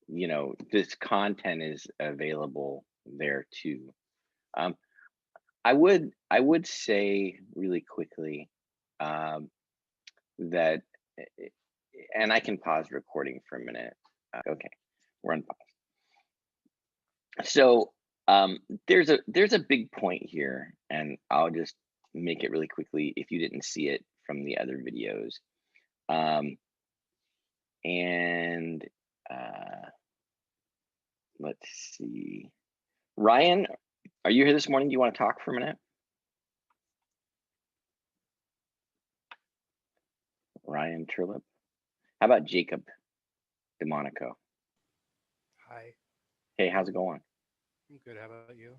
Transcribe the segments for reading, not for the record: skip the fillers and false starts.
you know, this content is available there too. Um, I would say really quickly that, and I can pause recording for a minute. Okay, we're on pause. So there's a big point here, and I'll just make it really quickly if you didn't see it from the other videos. And let's see, Ryan, are you here this morning? Do you want to talk for a minute? Ryan Turlip. How about Jacob DeMonico? Hi. Hey, how's it going? I'm good. How about you?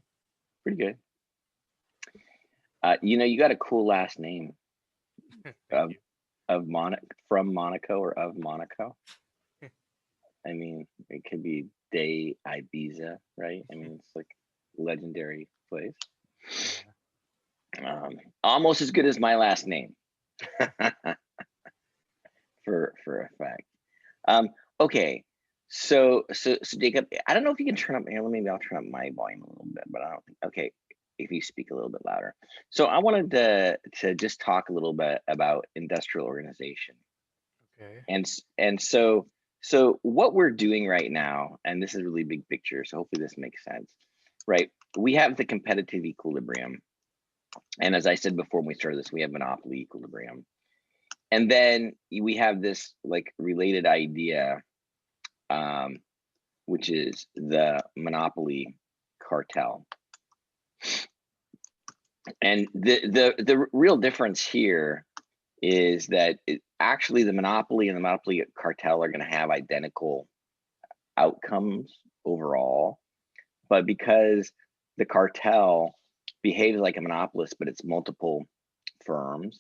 Pretty good. You know, you got a cool last name. Thank you. From Monaco or of Monaco. I mean, it could be De Ibiza, right? I mean, it's like legendary place. Yeah. Almost as good as my last name. for a fact. Okay, so Jacob, I don't know if you can turn up. Maybe I'll turn up my volume a little bit, but I don't think. Okay, if you speak a little bit louder. So I wanted to just talk a little bit about industrial organization. Okay. And so what we're doing right now, and this is a really big picture, so hopefully this makes sense, right? We have the competitive equilibrium, and as I said before when we started this, we have monopoly equilibrium. And then we have this like related idea, which is the monopoly cartel. And the real difference here is that actually the monopoly and the monopoly cartel are going to have identical outcomes overall, but because the cartel behaves like a monopolist, but it's multiple firms,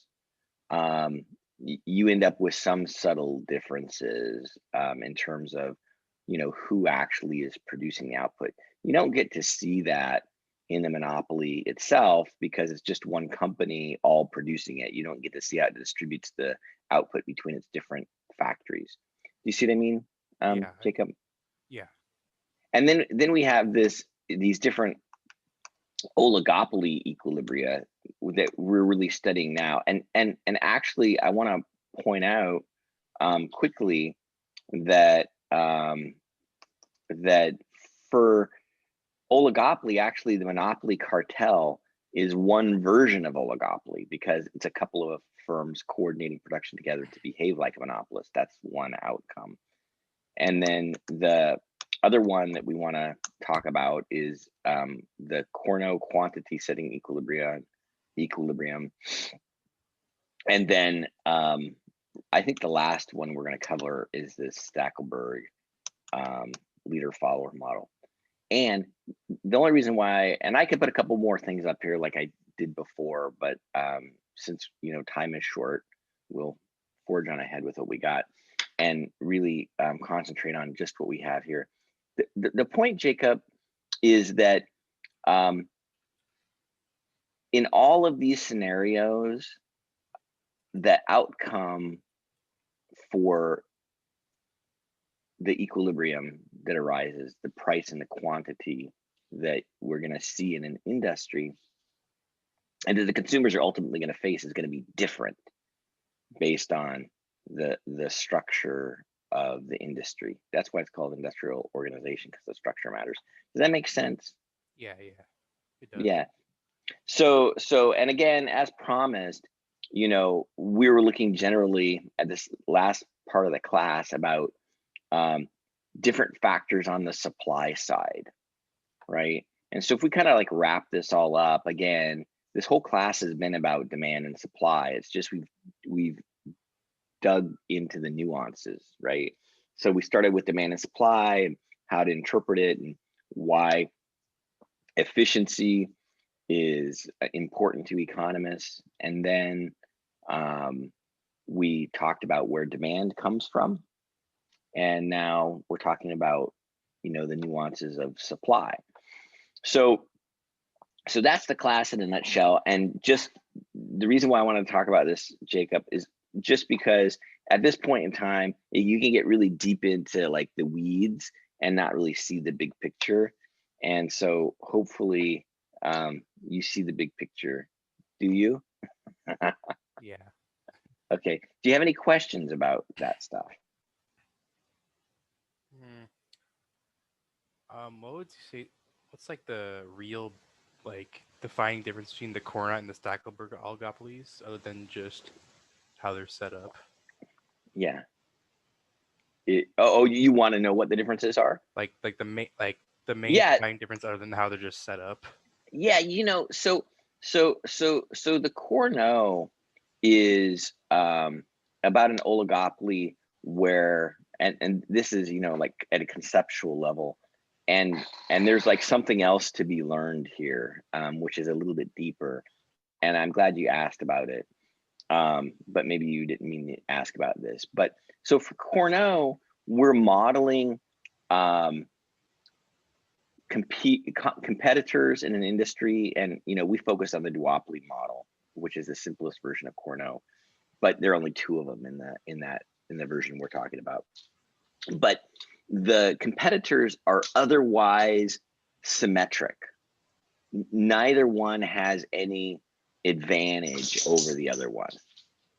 you end up with some subtle differences in terms of, you know, who actually is producing the output. You don't get to see that in the monopoly itself because it's just one company all producing it. You don't get to see how it distributes the output between its different factories. Do you see what I mean, Yeah. Jacob? Yeah. And then we have these different oligopoly equilibria that we're really studying now. And actually, I want to point out quickly that that for oligopoly, actually the monopoly cartel is one version of oligopoly because it's a couple of firms coordinating production together to behave like a monopolist. That's one outcome. And then the other one that we want to talk about is the Cournot quantity setting equilibrium. And then I think the last one we're going to cover is this Stackelberg leader follower model. And the only reason why, and I could put a couple more things up here like I did before, but since, you know, time is short, we'll forge on ahead with what we got and really concentrate on just what we have here. The point, Jacob, is that in all of these scenarios, the outcome for the equilibrium that arises, the price and the quantity that we're going to see in an industry and that the consumers are ultimately going to face is going to be different based on the structure of the industry. That's why it's called industrial organization, because the structure matters. Does that make sense? Yeah. It does. Yeah. So and again, as promised, you know, we were looking generally at this last part of the class about different factors on the supply side, right? And so if we kind of like wrap this all up, again, this whole class has been about demand and supply. It's just we've dug into the nuances, right? So we started with demand and supply and how to interpret it and why efficiency is important to economists. And then we talked about where demand comes from. And now we're talking about, you know, the nuances of supply. So that's the class in a nutshell. And just the reason why I want to talk about this, Jacob, is just because at this point in time, you can get really deep into like the weeds and not really see the big picture. And so hopefully you see the big picture. Do you? Yeah. Okay. Do you have any questions about that stuff? What would you say? What's like the real, like, defining difference between the Cournot and the Stackelberg oligopolies, other than just how they're set up? Yeah. You want to know what the differences are? Like the main Yeah. defining difference, other than how they're just set up. Yeah. So the Cournot is about an oligopoly where, and this is, like at a conceptual level, and there's like something else to be learned here, which is a little bit deeper. And I'm glad you asked about it. But maybe you didn't mean to ask about this. But so for Cournot, we're modeling competitors in an industry, and we focus on the duopoly model, which is the simplest version of Cournot. But there are only two of them in the version we're talking about. But the competitors are otherwise symmetric. Neither one has any advantage over the other one,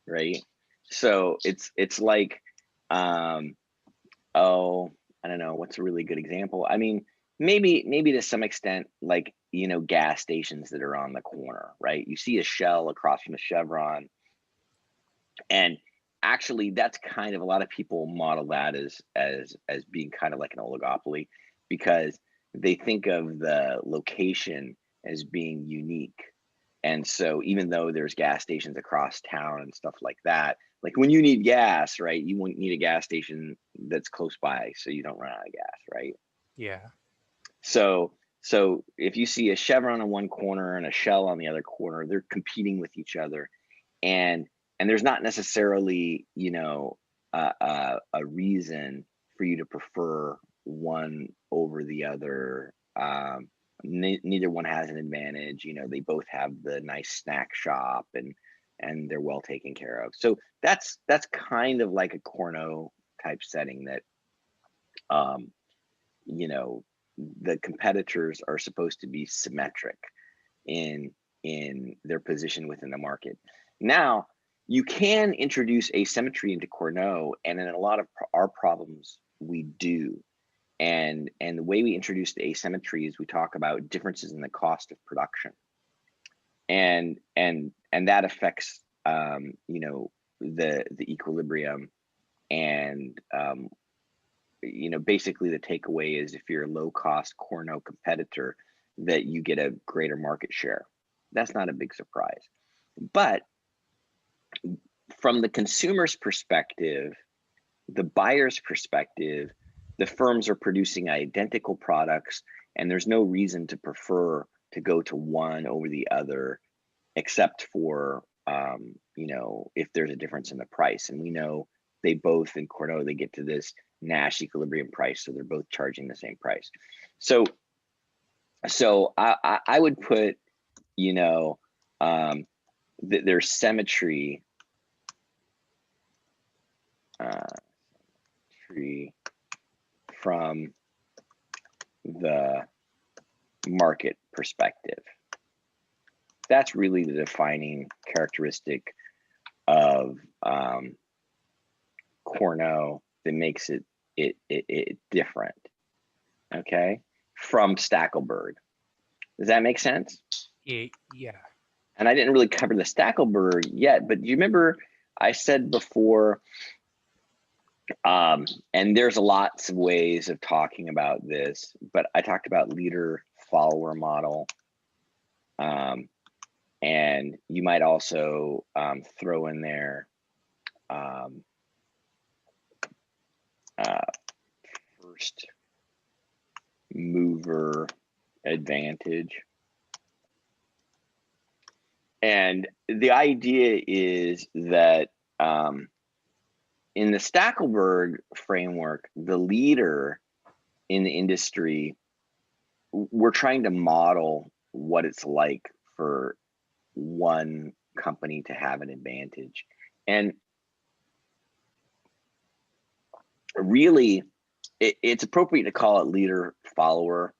right? So it's like, oh, I don't know, what's a really good example? I mean, maybe to some extent, like, gas stations that are on the corner, right? You see a Shell across from a Chevron, and actually that's kind of, a lot of people model that as being kind of like an oligopoly, because they think of the location as being unique. And so even though there's gas stations across town and stuff like that, like when you need gas, right, you won't need a gas station that's close by so you don't run out of gas, right? Yeah. So if you see a Chevron on one corner and a Shell on the other corner, they're competing with each other. And there's not necessarily, a reason for you to prefer one over the other. Neither one has an advantage. They both have the nice snack shop, and they're well taken care of. So that's kind of like a Cournot type setting, that the competitors are supposed to be symmetric in their position within the market. Now, you can introduce asymmetry into Cournot, and in a lot of our problems we do. And the way we introduce the asymmetry is we talk about differences in the cost of production, and that affects the equilibrium. And basically the takeaway is, if you're a low cost Cournot competitor, that you get a greater market share. That's not a big surprise. But from the consumer's perspective, the buyer's perspective, the firms are producing identical products, and there's no reason to prefer to go to one over the other, except for if there's a difference in the price. And we know they both, in Cournot, they get to this Nash equilibrium price, so they're both charging the same price. So I would put there's symmetry from the market perspective. That's really the defining characteristic of Cournot that makes it different, okay, from Stackelberg. Does that make sense? Yeah. And I didn't really cover the Stackelberg yet, but do you remember I said before, and there's lots of ways of talking about this, but I talked about leader follower model. And you might also throw in there first mover advantage. And the idea is that in the Stackelberg framework, the leader in the industry, we're trying to model what it's like for one company to have an advantage. And really, it's appropriate to call it leader follower.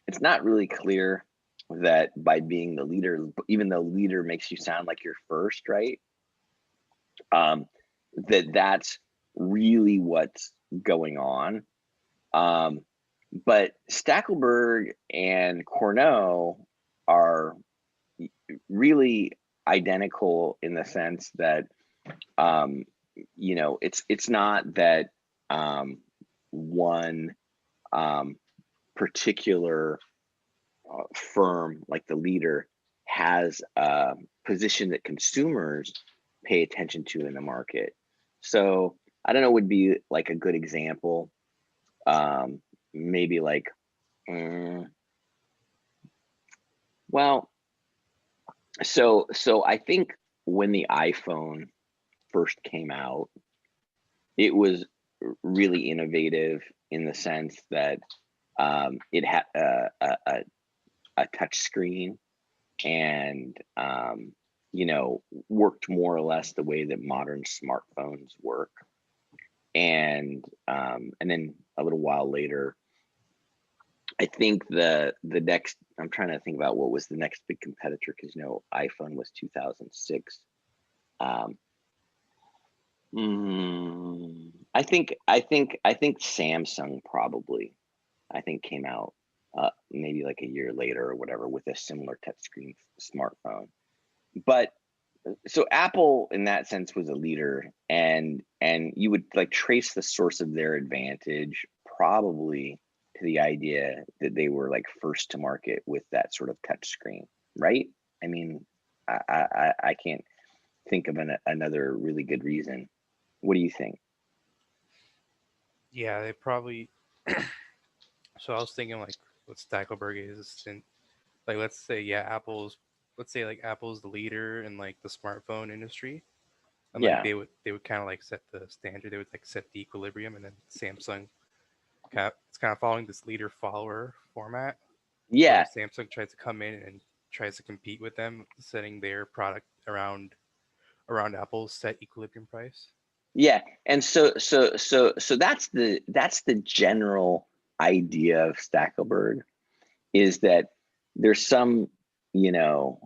It's not really clear that by being the leader, even though leader makes you sound like you're first, right? That's really what's going on. But Stackelberg and Cournot are really identical in the sense that it's not that one particular firm like the leader has a position that consumers pay attention to in the market. So I don't know, would be like a good example. Maybe like, well, so I think when the iPhone first came out, it was really innovative in the sense that it had a touch screen and worked more or less the way that modern smartphones work. And then a little while later, I think the next, I'm trying to think about what was the next big competitor, because iPhone was 2006. I think Samsung probably, I think, came out maybe like a year later or whatever with a similar touchscreen smartphone. But so Apple in that sense was a leader, and you would like trace the source of their advantage probably to the idea that they were like first to market with that sort of touchscreen, right? I mean, I can't think of another really good reason. What do you think? Yeah, they probably. So I was thinking like what Stackelberg is, and like let's say let's say like Apple's the leader in like the smartphone industry, and like Yeah, they would kind of like set the standard, they would like set the equilibrium, and then Samsung it's kind of following this leader follower format where yeah, Samsung tries to come in and tries to compete with them, setting their product around Apple's set equilibrium price. yeah. And so that's the general idea of Stackelberg, is that there's some, you know,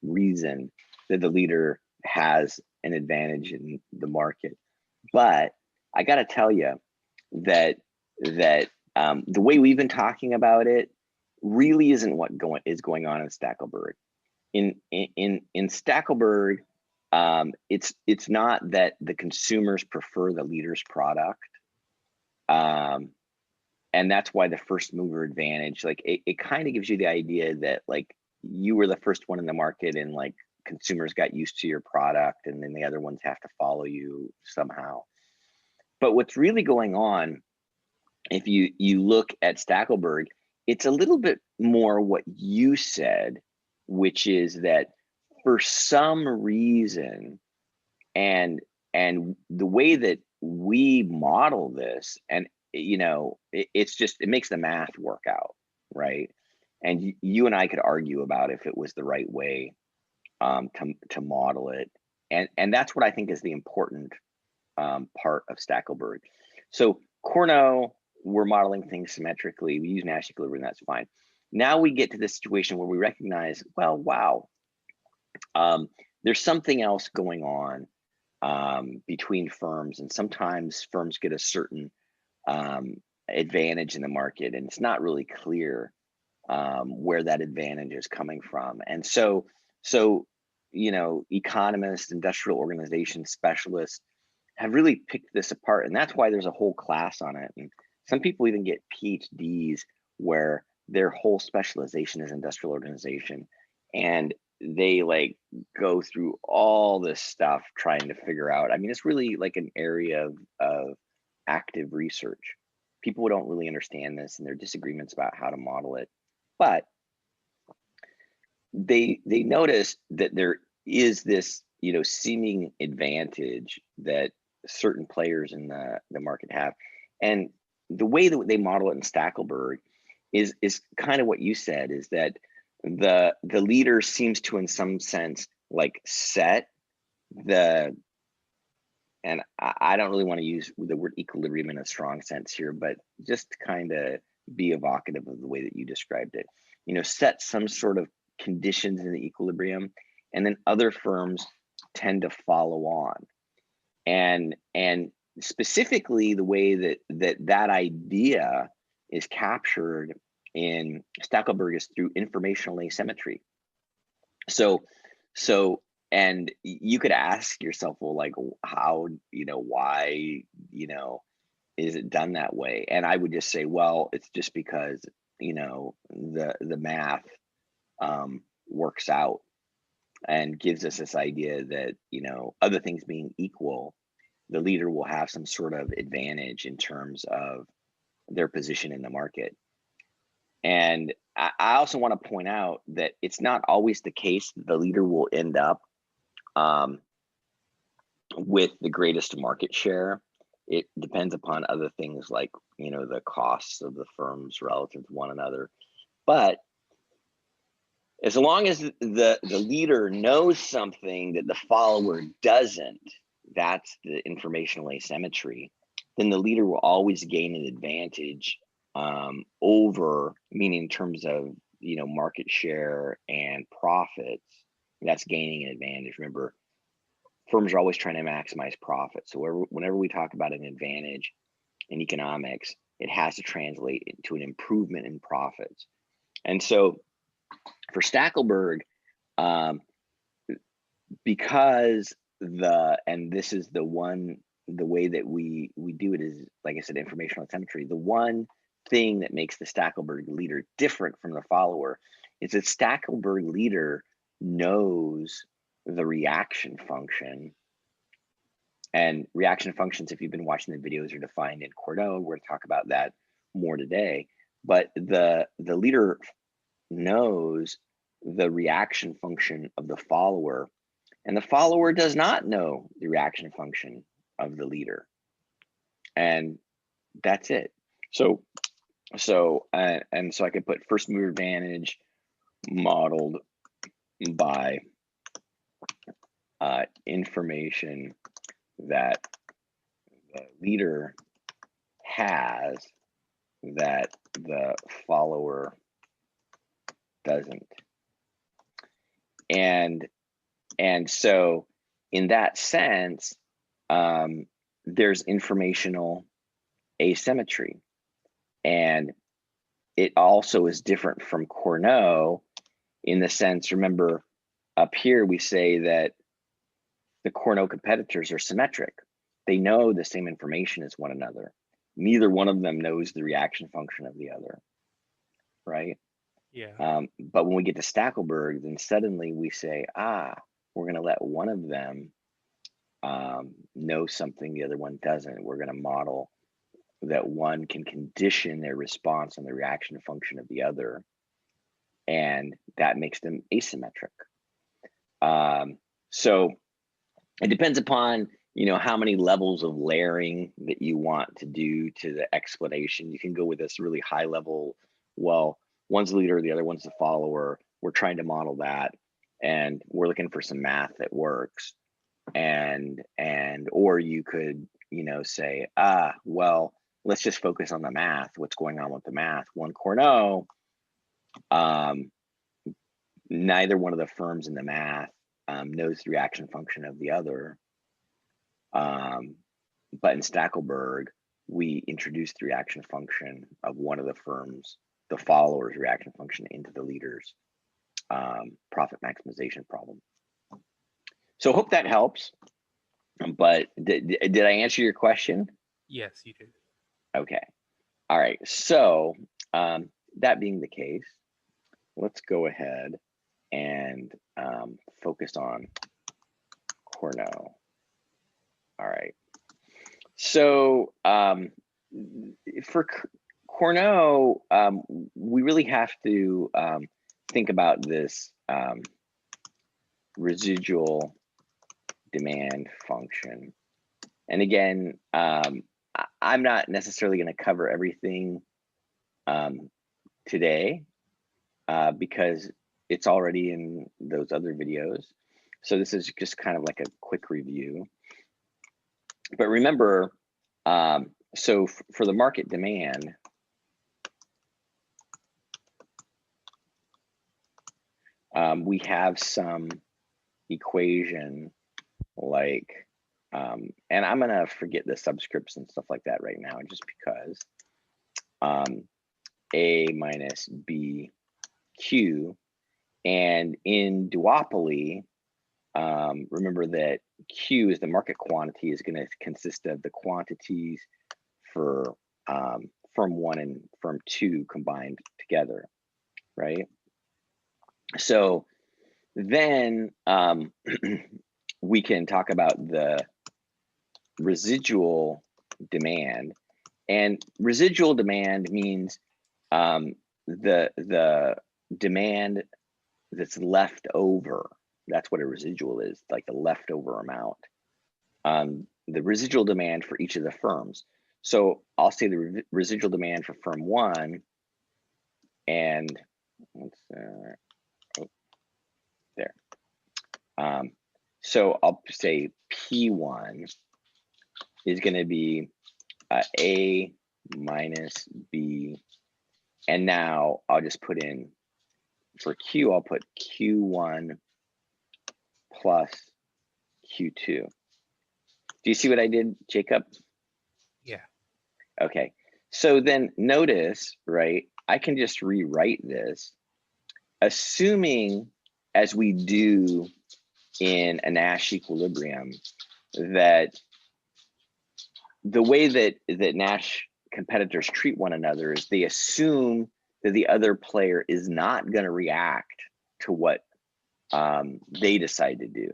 reason that the leader has an advantage in the market. But I got to tell you that the way we've been talking about it really isn't what is going on in Stackelberg. In Stackelberg, it's not that the consumers prefer the leader's product. And that's why the first mover advantage, like it kind of gives you the idea that like you were the first one in the market, and like consumers got used to your product, and then the other ones have to follow you somehow. But what's really going on, if you look at Stackelberg, it's a little bit more what you said, which is that for some reason, and the way that we model this, and it's just, it makes the math work out, right? And you and I could argue about if it was the right way to model it, and that's what I think is the important part of Stackelberg. So Cournot, we're modeling things symmetrically. We use Nash equilibrium, that's fine. Now we get to this situation where we recognize, well, wow, there's something else going on between firms, and sometimes firms get a certain advantage in the market, and it's not really clear where that advantage is coming from. And so economists, industrial organization specialists have really picked this apart, and that's why there's a whole class on it. And some people even get PhDs where their whole specialization is industrial organization, and they like go through all this stuff trying to figure out. I mean, it's really like an area of active research. People don't really understand this, and there are disagreements about how to model it, but they notice that there is this seeming advantage that certain players in the market have. And the way that they model it in Stackelberg is kind of what you said, is that the leader seems to, in some sense, like set the I don't really want to use the word equilibrium in a strong sense here, but just kind of be evocative of the way that you described it. You know, set some sort of conditions in the equilibrium, and then other firms tend to follow on. And specifically, the way that idea is captured in Stackelberg is through informational asymmetry. So and you could ask yourself, well, like, how, you know, why, you know, is it done that way? And I would just say, well, it's just because, you know, the math works out and gives us this idea that, you know, other things being equal, the leader will have some sort of advantage in terms of their position in the market. And I also want to point out that it's not always the case that the leader will end up with the greatest market share. It depends upon other things like, you know, the costs of the firms relative to one another. But as long as the leader knows something that the follower doesn't, that's the informational asymmetry, then the leader will always gain an advantage over, meaning in terms of, you know, market share and profits. That's gaining an advantage. Remember, firms are always trying to maximize profit. So whenever we talk about an advantage in economics, it has to translate into an improvement in profits. And so for Stackelberg, because and this is the way that we do it is, like I said, informational asymmetry. The one thing that makes the Stackelberg leader different from the follower is that Stackelberg leader knows the reaction function. And reaction functions, if you've been watching the videos, are defined in Cournot. We're going to talk about that more today. But the leader knows the reaction function of the follower, and the follower does not know the reaction function of the leader. And that's it. So I could put first mover advantage modeled by information that the leader has that the follower doesn't. And so in that sense, there's informational asymmetry. And it also is different from Cournot in the sense, remember, up here we say that the Cournot competitors are symmetric. They know the same information as one another. Neither one of them knows the reaction function of the other, right? Yeah. But when we get to Stackelberg, then suddenly we say, we're going to let one of them know something the other one doesn't. We're going to model that one can condition their response on the reaction function of the other, and that makes them asymmetric. So it depends upon, you know, how many levels of layering that you want to do to the explanation. You can go with this really high level, well, one's the leader, the other one's the follower. We're trying to model that, and we're looking for some math that works. Or you could, you know, say, well, let's just focus on the math. What's going on with the math? One Cournot, neither one of the firms in the math knows the reaction function of the other. But in Stackelberg, we introduced the reaction function of one of the firms, the follower's reaction function, into the leader's profit maximization problem. So hope that helps. But did I answer your question? Yes, you did. Okay. All right. So that being the case, let's go ahead and focus on Cournot. All right. So for Cournot, we really have to think about this residual demand function. And again, I'm not necessarily going to cover everything today because it's already in those other videos. So this is just kind of like a quick review. But remember, so for the market demand, we have some equation like, and I'm gonna forget the subscripts and stuff like that right now, just because A minus B Q, and in duopoly, remember that Q is the market quantity, is going to consist of the quantities for firm 1 and firm 2 combined together, right? So then we can talk about the residual demand, and residual demand means the demand that's left over. That's what a residual is, like the leftover amount. The residual demand for each of the firms. So I'll say the residual demand for firm 1, and let's there. So I'll say P1 is going to be A minus B, and now I'll just put in, for Q, I'll put Q1 plus Q2. Do you see what I did, Jacob? Yeah. Okay, so then notice, right, I can just rewrite this, assuming, as we do in a Nash equilibrium, that the way that Nash competitors treat one another is they assume that the other player is not going to react to what they decide to do.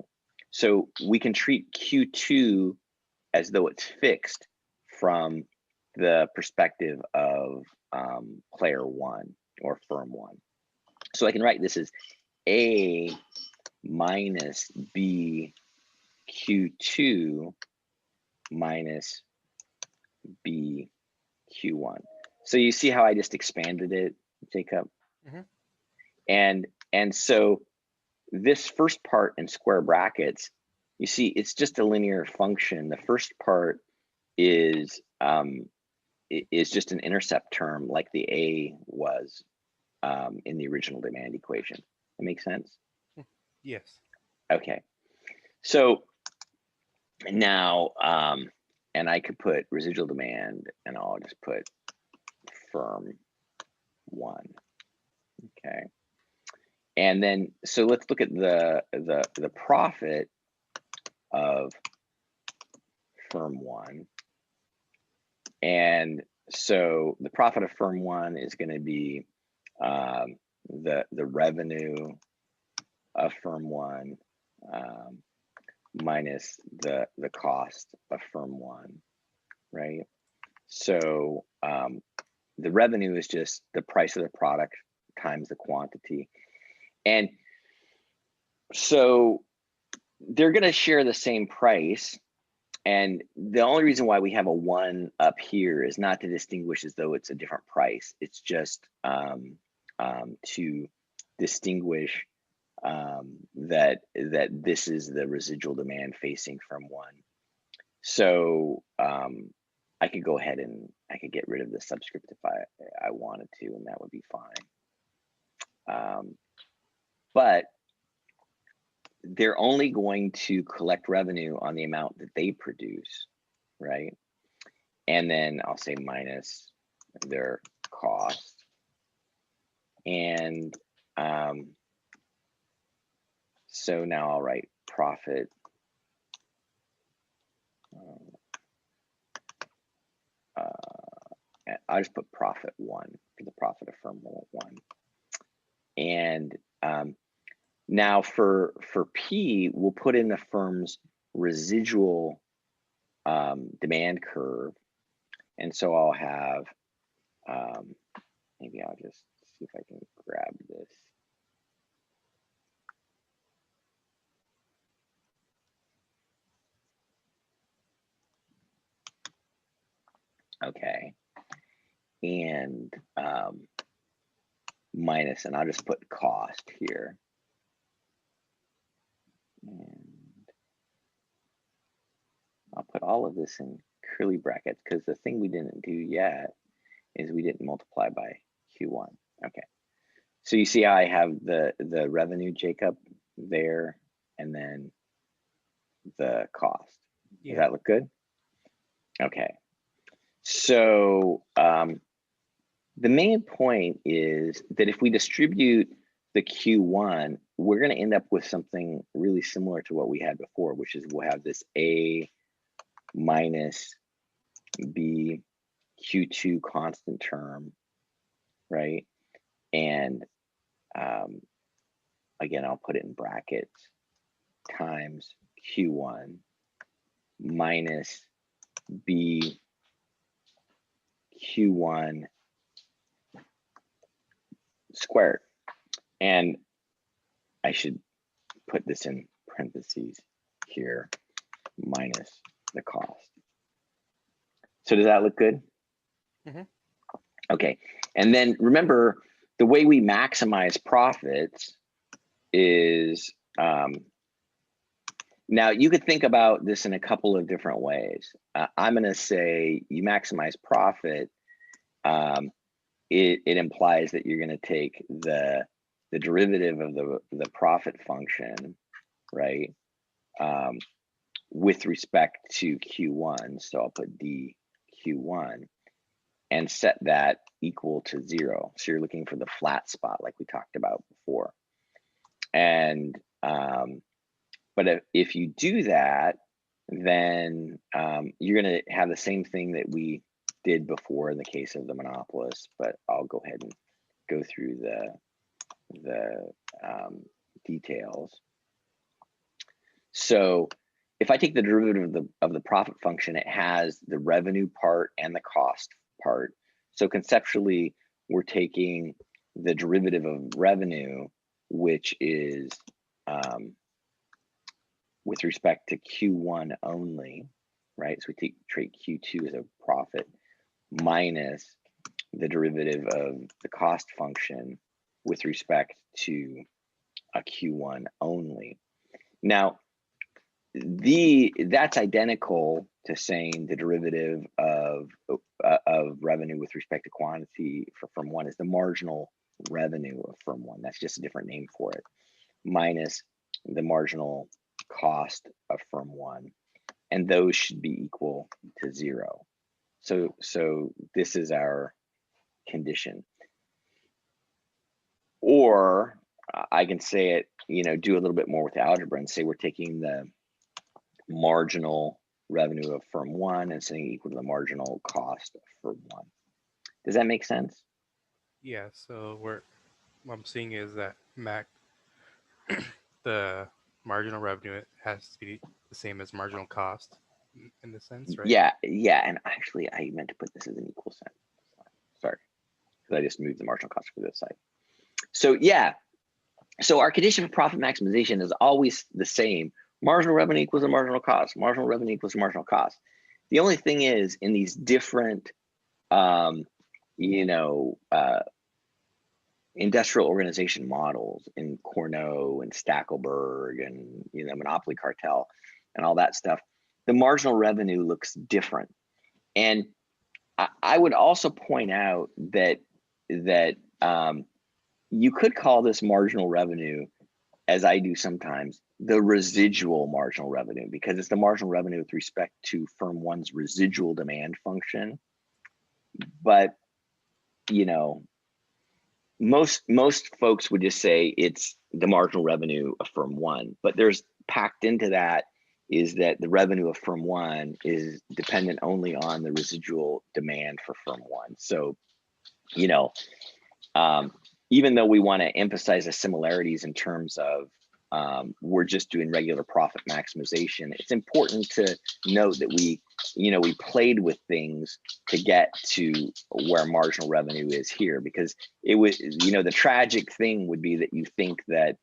So we can treat Q2 as though it's fixed from the perspective of player 1 or firm 1. So I can write this as A minus B Q2 minus B Q1. So you see how I just expanded it, Jacob? Mm-hmm. And so this first part in square brackets, you see, it's just a linear function. The first part is just an intercept term, like the A was in the original demand equation. That makes sense? Yes. Okay. So now, and I could put residual demand, and I'll just put firm 1. Okay. And then, so let's look at the profit of firm 1. And so the profit of firm 1 is going to be the revenue of firm 1 minus the cost of firm 1, right? So the revenue is just the price of the product times the quantity. And so they're going to share the same price. And the only reason why we have a 1 up here is not to distinguish as though it's a different price. It's just to distinguish that this is the residual demand facing firm 1. So I could go ahead and I could get rid of the subscript if I wanted to, and that would be fine. But they're only going to collect revenue on the amount that they produce, right? And then I'll say minus their cost. And so now I'll write profit. I'll just put profit 1 for the profit of firm 1. And now for P, we'll put in the firm's residual demand curve. And so I'll have, maybe I'll just see if I can grab this. Okay. And minus, and I'll just put cost here. And I'll put all of this in curly brackets because the thing we didn't do yet is we didn't multiply by Q1. Okay. So you see how I have the revenue, Jacob, there, and then the cost. Does that look good? Okay. So the main point is that if we distribute the Q1, we're going to end up with something really similar to what we had before, which is we'll have this A minus B Q2 constant term, right? And again, I'll put it in brackets, times Q1 minus B Q1 squared. And I should put this in parentheses here, minus the cost. So does that look good? Mm-hmm. Okay. And then remember, the way we maximize profits is, now you could think about this in a couple of different ways. I'm going to say you maximize profit. It implies that you're going to take the derivative of the profit function, right, with respect to Q1. So I'll put D Q1 and set that equal to 0. So you're looking for the flat spot like we talked about before. And but if you do that, then you're going to have the same thing that we did before in the case of the monopolist, but I'll go ahead and go through the details. So if I take the derivative of the profit function, it has the revenue part and the cost part. So conceptually, we're taking the derivative of revenue, which is with respect to Q1 only, right? So we treat Q2 as a profit minus the derivative of the cost function with respect to a Q1 only. Now, that's identical to saying the derivative of revenue with respect to quantity for firm one is the marginal revenue of firm one. That's just a different name for it, minus the marginal cost of firm one, and those should be equal to 0. So this is our condition. Or I can say it, do a little bit more with the algebra and say we're taking the marginal revenue of firm one and setting it equal to the marginal cost of firm one. Does that make sense? Yeah. So what I'm seeing is that the marginal revenue has to be the same as marginal cost in the sense, right? Yeah. And actually, I meant to put this as an equal sign. Sorry, because I just moved the marginal cost to the side. So yeah. So our condition for profit maximization is always the same. Marginal revenue equals the marginal cost. Marginal revenue equals the marginal cost. The only thing is, in these different, industrial organization models in Cournot and Stackelberg and Monopoly Cartel and all that stuff, the marginal revenue looks different. And I would also point out that you could call this marginal revenue, as I do sometimes, the residual marginal revenue, because it's the marginal revenue with respect to firm one's residual demand function. But most folks would just say it's the marginal revenue of firm one, but there's packed into that is that the revenue of firm one is dependent only on the residual demand for firm one. So even though we want to emphasize the similarities in terms of we're just doing regular profit maximization, it's important to note that we played with things to get to where marginal revenue is here, because it would, the tragic thing would be that you think that,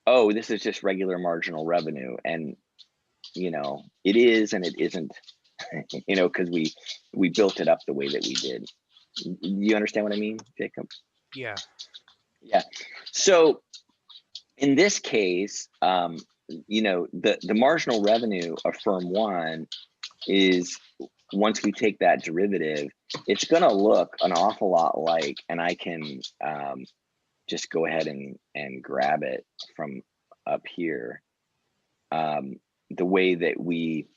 oh, this is just regular marginal revenue, and it is and it isn't, because we built it up the way that we did. You understand what I mean, Jacob? Yeah. So in this case, the marginal revenue of firm one is once we take that derivative, it's going to look an awful lot like, and I can just go ahead and grab it from up here, the way that we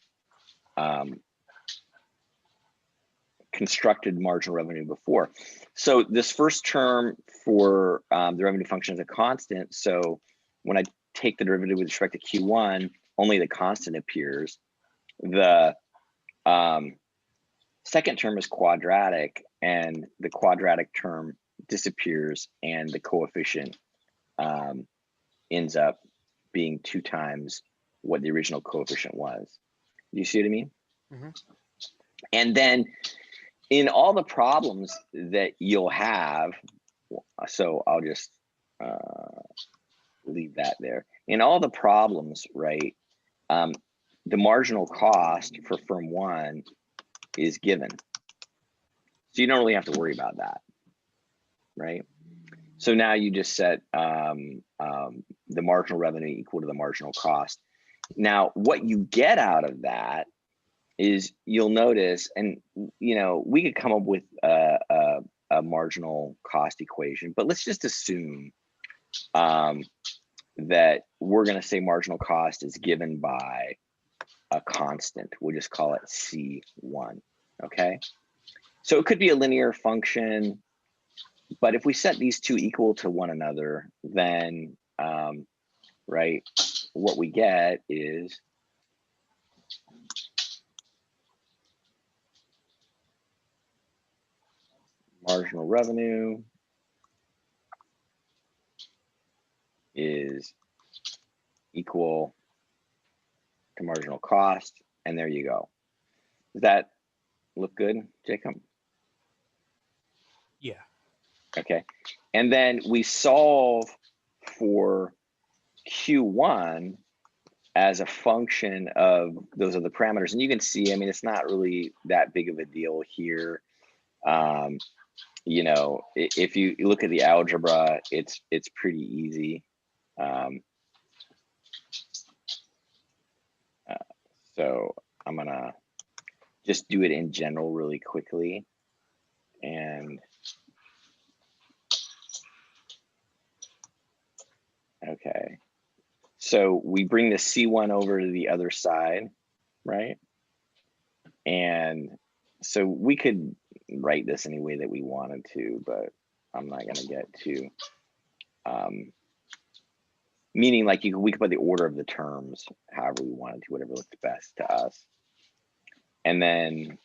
constructed marginal revenue before. So this first term for the revenue function is a constant. So when I take the derivative with respect to Q1, only the constant appears. The second term is quadratic, and the quadratic term disappears, and the coefficient ends up being 2 times what the original coefficient was. You see what I mean? Mm-hmm. And then in all the problems that you'll have, so I'll just leave that there. In all the problems, right, the marginal cost for firm 1 is given. So you don't really have to worry about that, right? So now you just set the marginal revenue equal to the marginal cost. Now, what you get out of that is, you'll notice, and you know, we could come up with a marginal cost equation, but let's just assume that we're going to say marginal cost is given by a constant. We'll just call it C1, okay? So it could be a linear function, but if we set these two equal to one another, then, right, what we get is marginal revenue is equal to marginal cost, and there you go. Does that look good, Jacob? Yeah. Okay, and then we solve for Q1 as a function of those other parameters, and you can see, I mean, it's not really that big of a deal here. You know, if you look at the algebra, it's pretty easy. So I'm gonna just do it in general really quickly. And okay, so we bring the C1 over to the other side, right? And so we could write this any way that we wanted to, but I'm not gonna get to, meaning like we could put the order of the terms however we wanted to, whatever looked best to us. And then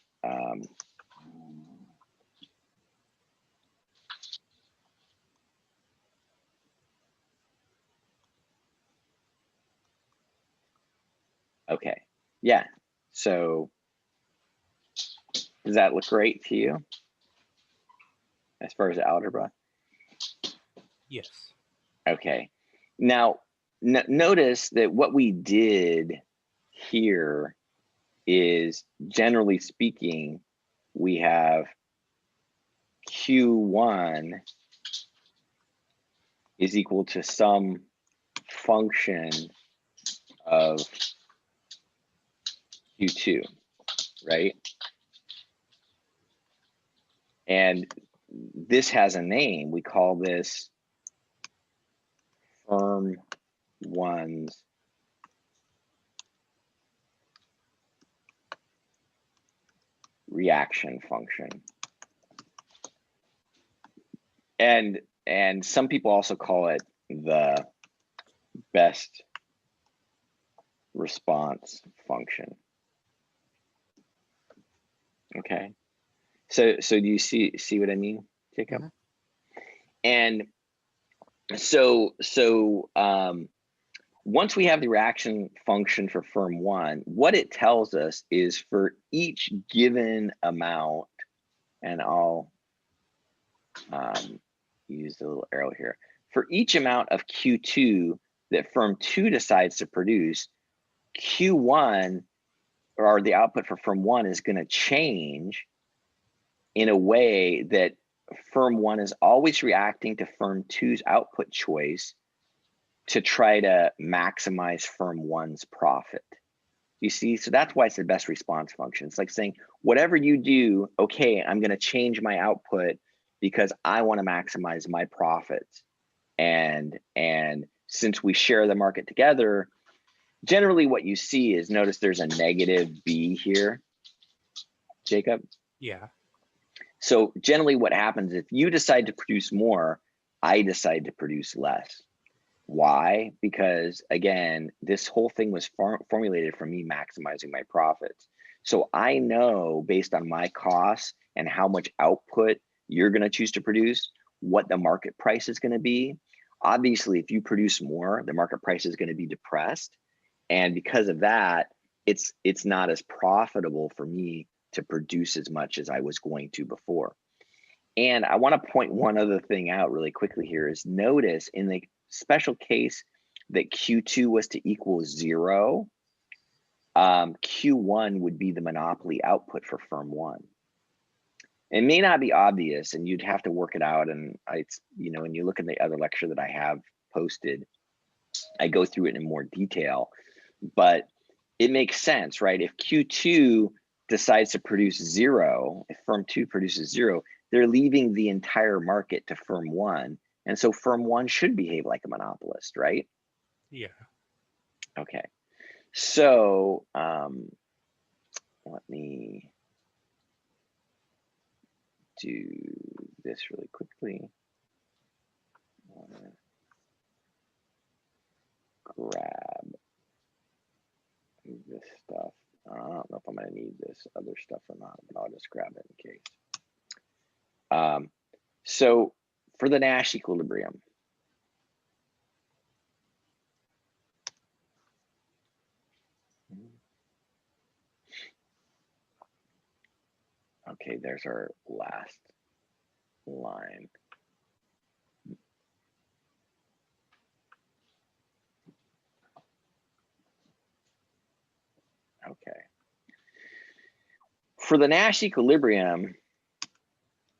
okay, yeah, so does that look great to you as far as algebra? Yes. Okay, now notice that what we did here is, generally speaking, we have Q1 is equal to some function of Q2, right? And this has a name. We call this firm 1's reaction function. And some people also call it the best response function. Okay, so do you see what I mean, Jacob? Mm-hmm. And so once we have the reaction function for firm 1, what it tells us is, for each given amount, and I'll use the little arrow here, for each amount of Q2 that firm 2 decides to produce, Q1, or the output for firm 1, is going to change in a way that firm 1 is always reacting to firm 2's output choice to try to maximize firm 1's profit. You see, so that's why it's the best response function. It's like saying, whatever you do, okay, I'm going to change my output because I want to maximize my profits. And since we share the market together, generally what you see is, notice there's a negative B here, Jacob. Yeah. So generally what happens, if you decide to produce more, I decide to produce less. Why? Because again, this whole thing was formulated for me maximizing my profits. So I know based on my costs and how much output you're going to choose to produce, what the market price is going to be. Obviously, if you produce more, the market price is going to be depressed. And because of that, it's not as profitable for me to produce as much as I was going to before. And I want to point one other thing out really quickly here is, notice in the special case that Q2 was to equal 0, Q1 would be the monopoly output for firm 1. It may not be obvious and you'd have to work it out. And it's, you know, when you look at the other lecture that I have posted, I go through it in more detail, but it makes sense, right? If Q2 decides to produce 0, if firm 2 produces 0, they're leaving the entire market to firm 1. And so firm 1 should behave like a monopolist, right? Yeah. Okay. So let me do this really quickly. I want to grab this stuff. I don't know if I'm going to need this other stuff or not, but I'll just grab it in case. So for the Nash equilibrium, okay, there's our last line. Okay. For the Nash equilibrium,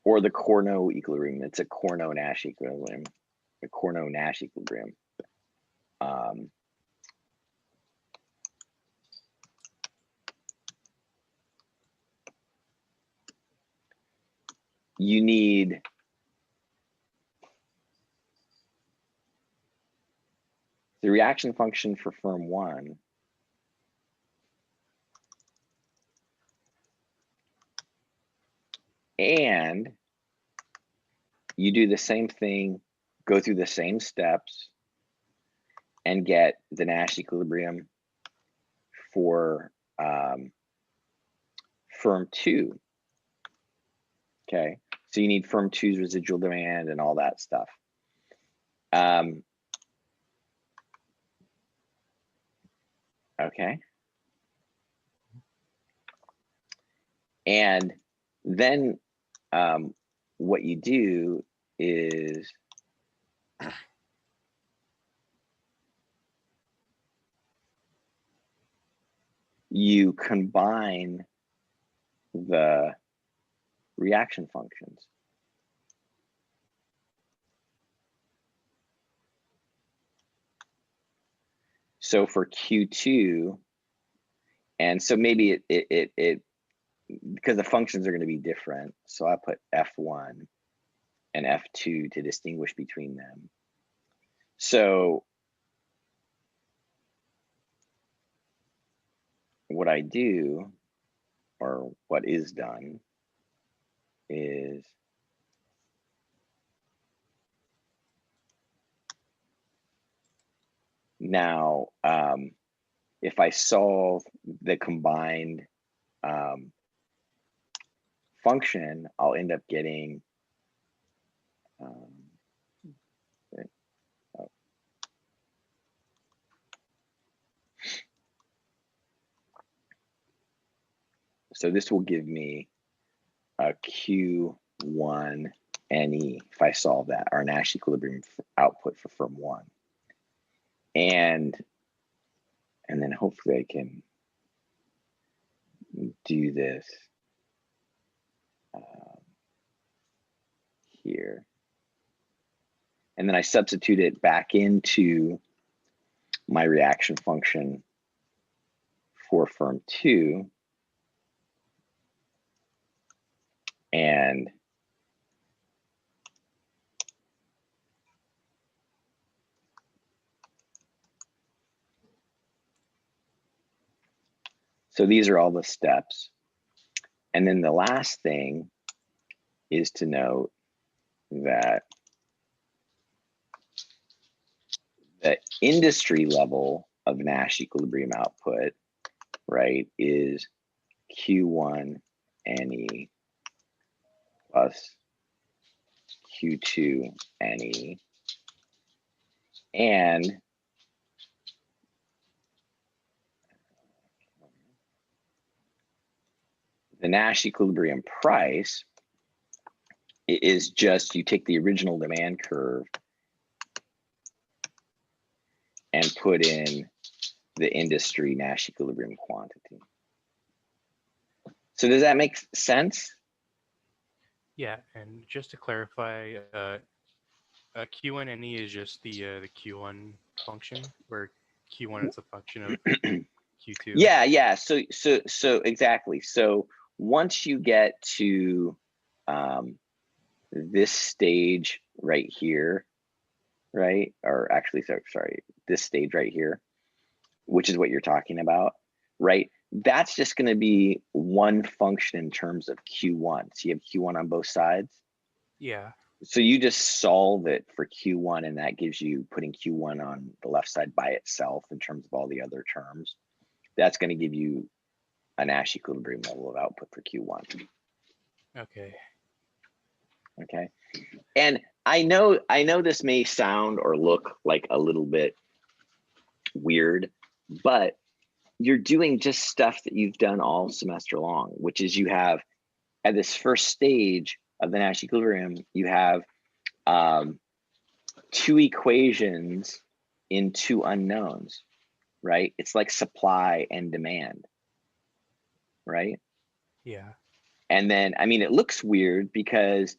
or the Cournot equilibrium, it's a Cournot-Nash equilibrium, the Cournot-Nash equilibrium. You need the reaction function for firm 1 and you do the same thing, go through the same steps and get the Nash equilibrium for firm 2. Okay, so you need firm 2's residual demand and all that stuff. Okay. And then what you do is you combine the reaction functions. So for Q2, and so maybe it because the functions are going to be different, so I put F1 and F2 to distinguish between them. So what I do, or what is done, is now if I solve the combined function, I'll end up getting so this will give me a Q1 NE if I solve that, our Nash equilibrium output for firm 1. And then hopefully I can do this here. And then I substitute it back into my reaction function for firm 2, and so these are all the steps. And then the last thing is to note that the industry level of Nash equilibrium output, right, is Q1 NE plus Q2 NE, and the Nash equilibrium price is just, you take the original demand curve and put in the industry Nash equilibrium quantity. So does that make sense? Yeah, and just to clarify, Q1 NE is just the Q1 function, where Q1 is a function of Q2. Yeah. So exactly. So once you get to this stage right here, right? Or actually, sorry, this stage right here, which is what you're talking about, right? That's just going to be one function in terms of Q1. So you have Q1 on both sides. Yeah. So you just solve it for Q1, and that gives you putting Q1 on the left side by itself in terms of all the other terms. That's going to give you a Nash equilibrium level of output for Q1. Okay. Okay. And I know this may sound or look like a little bit weird, but you're doing just stuff that you've done all semester long, which is you have at this first stage of the Nash equilibrium, you have 2 equations in 2 unknowns, right? It's like supply and demand, right? Yeah. And then, I mean, it looks weird because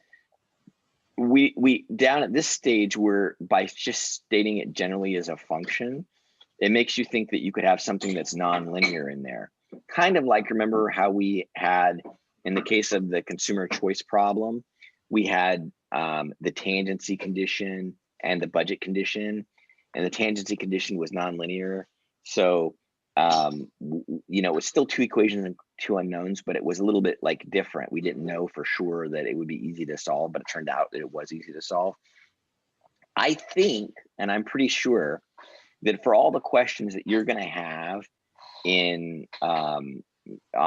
we down at this stage, where by just stating it generally as a function, it makes you think that you could have something that's nonlinear in there. Kind of like, remember how we had, in the case of the consumer choice problem, we had the tangency condition and the budget condition, and the tangency condition was nonlinear. So, it was still 2 equations and 2 unknowns, but it was a little bit like different. We didn't know for sure that it would be easy to solve, but it turned out that it was easy to solve. I think, and I'm pretty sure, that for all the questions that you're going to have in on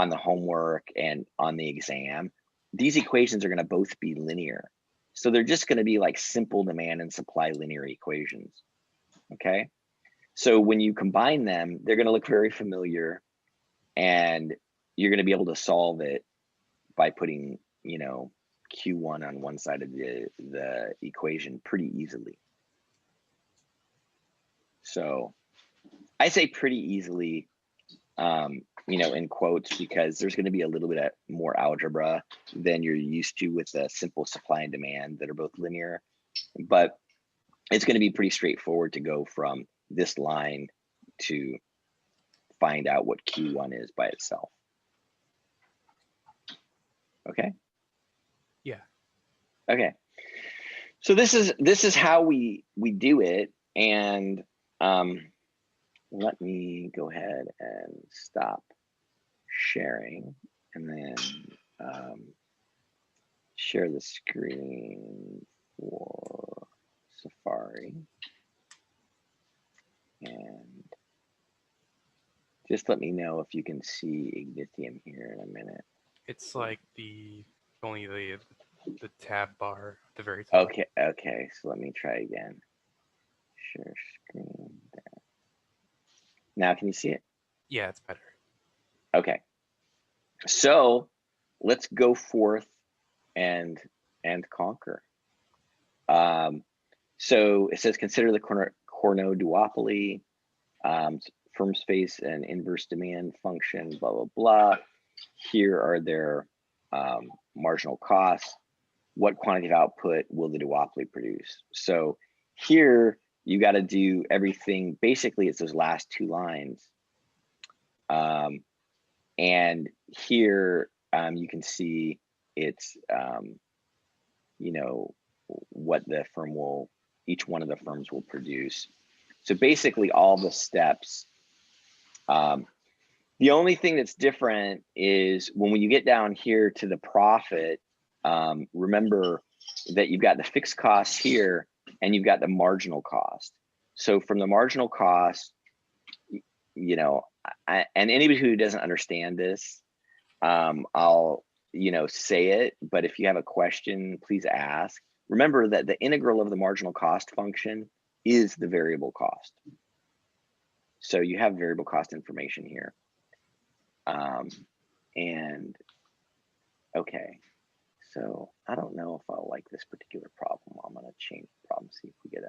the homework and on the exam, these equations are going to both be linear. So they're just going to be like simple demand and supply linear equations. Okay. So when you combine them, they're going to look very familiar, and you're going to be able to solve it by putting, Q1 on one side of the equation pretty easily. So I say pretty easily, in quotes, because there's going to be a little bit more algebra than you're used to with the simple supply and demand that are both linear, but it's going to be pretty straightforward to go from this line to find out what Q1 is by itself. Okay. Yeah. Okay. So this is how we do it, and let me go ahead and stop sharing, and then share the screen for Safari, and just let me know if you can see Ignitium here in a minute. It's like only the tab bar at the very top. Okay. So let me try again. Share screen there. Now can you see it? Yeah, it's better. Okay. So let's go forth and conquer. So it says, consider the Cournot duopoly, firm space and inverse demand function, blah, blah, blah. Here are their marginal costs. What quantity of output will the duopoly produce? So here you got to do everything. Basically, it's those last 2 lines. And here you can see it's, you know, what the firm will, each one of the firms will produce. So basically all the steps. The only thing that's different is when you get down here to the profit, remember that you've got the fixed costs here and you've got the marginal cost. So from the marginal cost, you know, and anybody who doesn't understand this, I'll, you know, say it, but if you have a question, please ask. Remember that the integral of the marginal cost function is the variable cost. So you have variable cost information here. And okay, so I don't know if I'll like this particular problem. I'm gonna change the problem, see if we get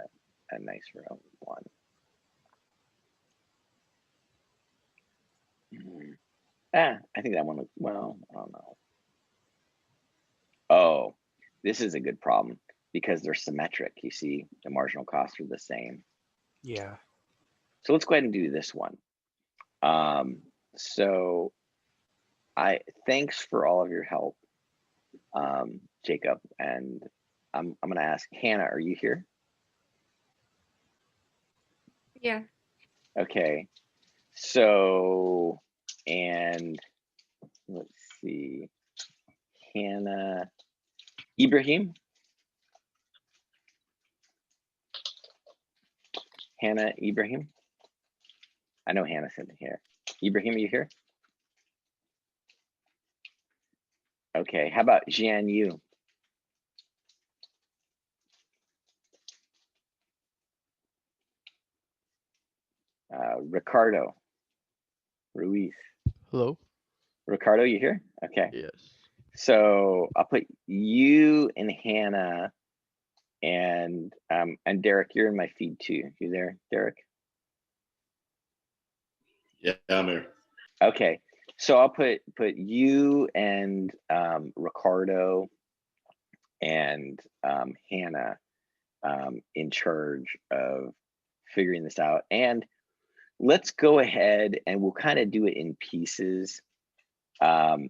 a nicer one. I think that one looks, well, I don't know. Oh, this is a good problem because they're symmetric. You see, the marginal costs are the same. Yeah. So let's go ahead and do this one. So thanks for all of your help, Jacob. And I'm gonna ask Hannah, are you here? Yeah. Okay. So, and let's see, Hannah, Ibrahim? Hannah, Ibrahim? I know Hannah said here. Ibrahim, are you here? Okay, how about Jian Yu? Ricardo Ruiz. Hello. Ricardo, you here? Okay. Yes. So I'll put you and Hannah and Derek, you're in my feed too. You there, Derek? Yeah, I'm here. Okay. So I'll put you and Ricardo and Hannah in charge of figuring this out. And let's go ahead and we'll kind of do it in pieces. And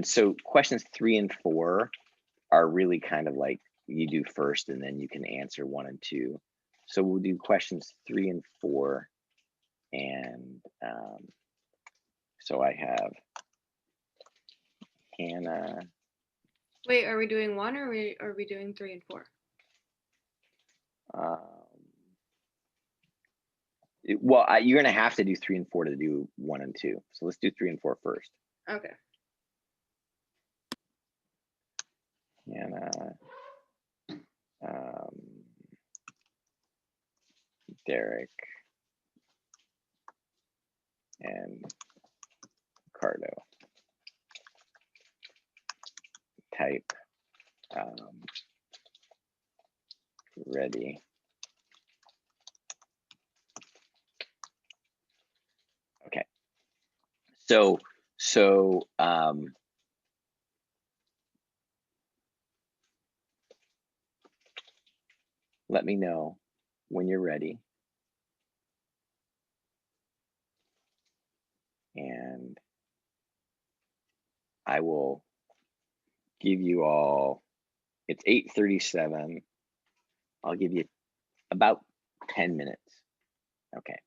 so questions 3 and 4 are really kind of like you do first and then you can answer 1 and 2. So we'll do questions 3 and 4. And so I have Hannah. Wait, are we doing 1 or are we doing 3 and 4? Well, you're going to have to do 3 and 4 to do 1 and 2. So let's do 3 and 4 first. Okay. Hannah, Derek, and Ricardo. Type ready. Okay. So let me know when you're ready. And I will give you all, it's 8:37. I'll give you about 10 minutes. Okay.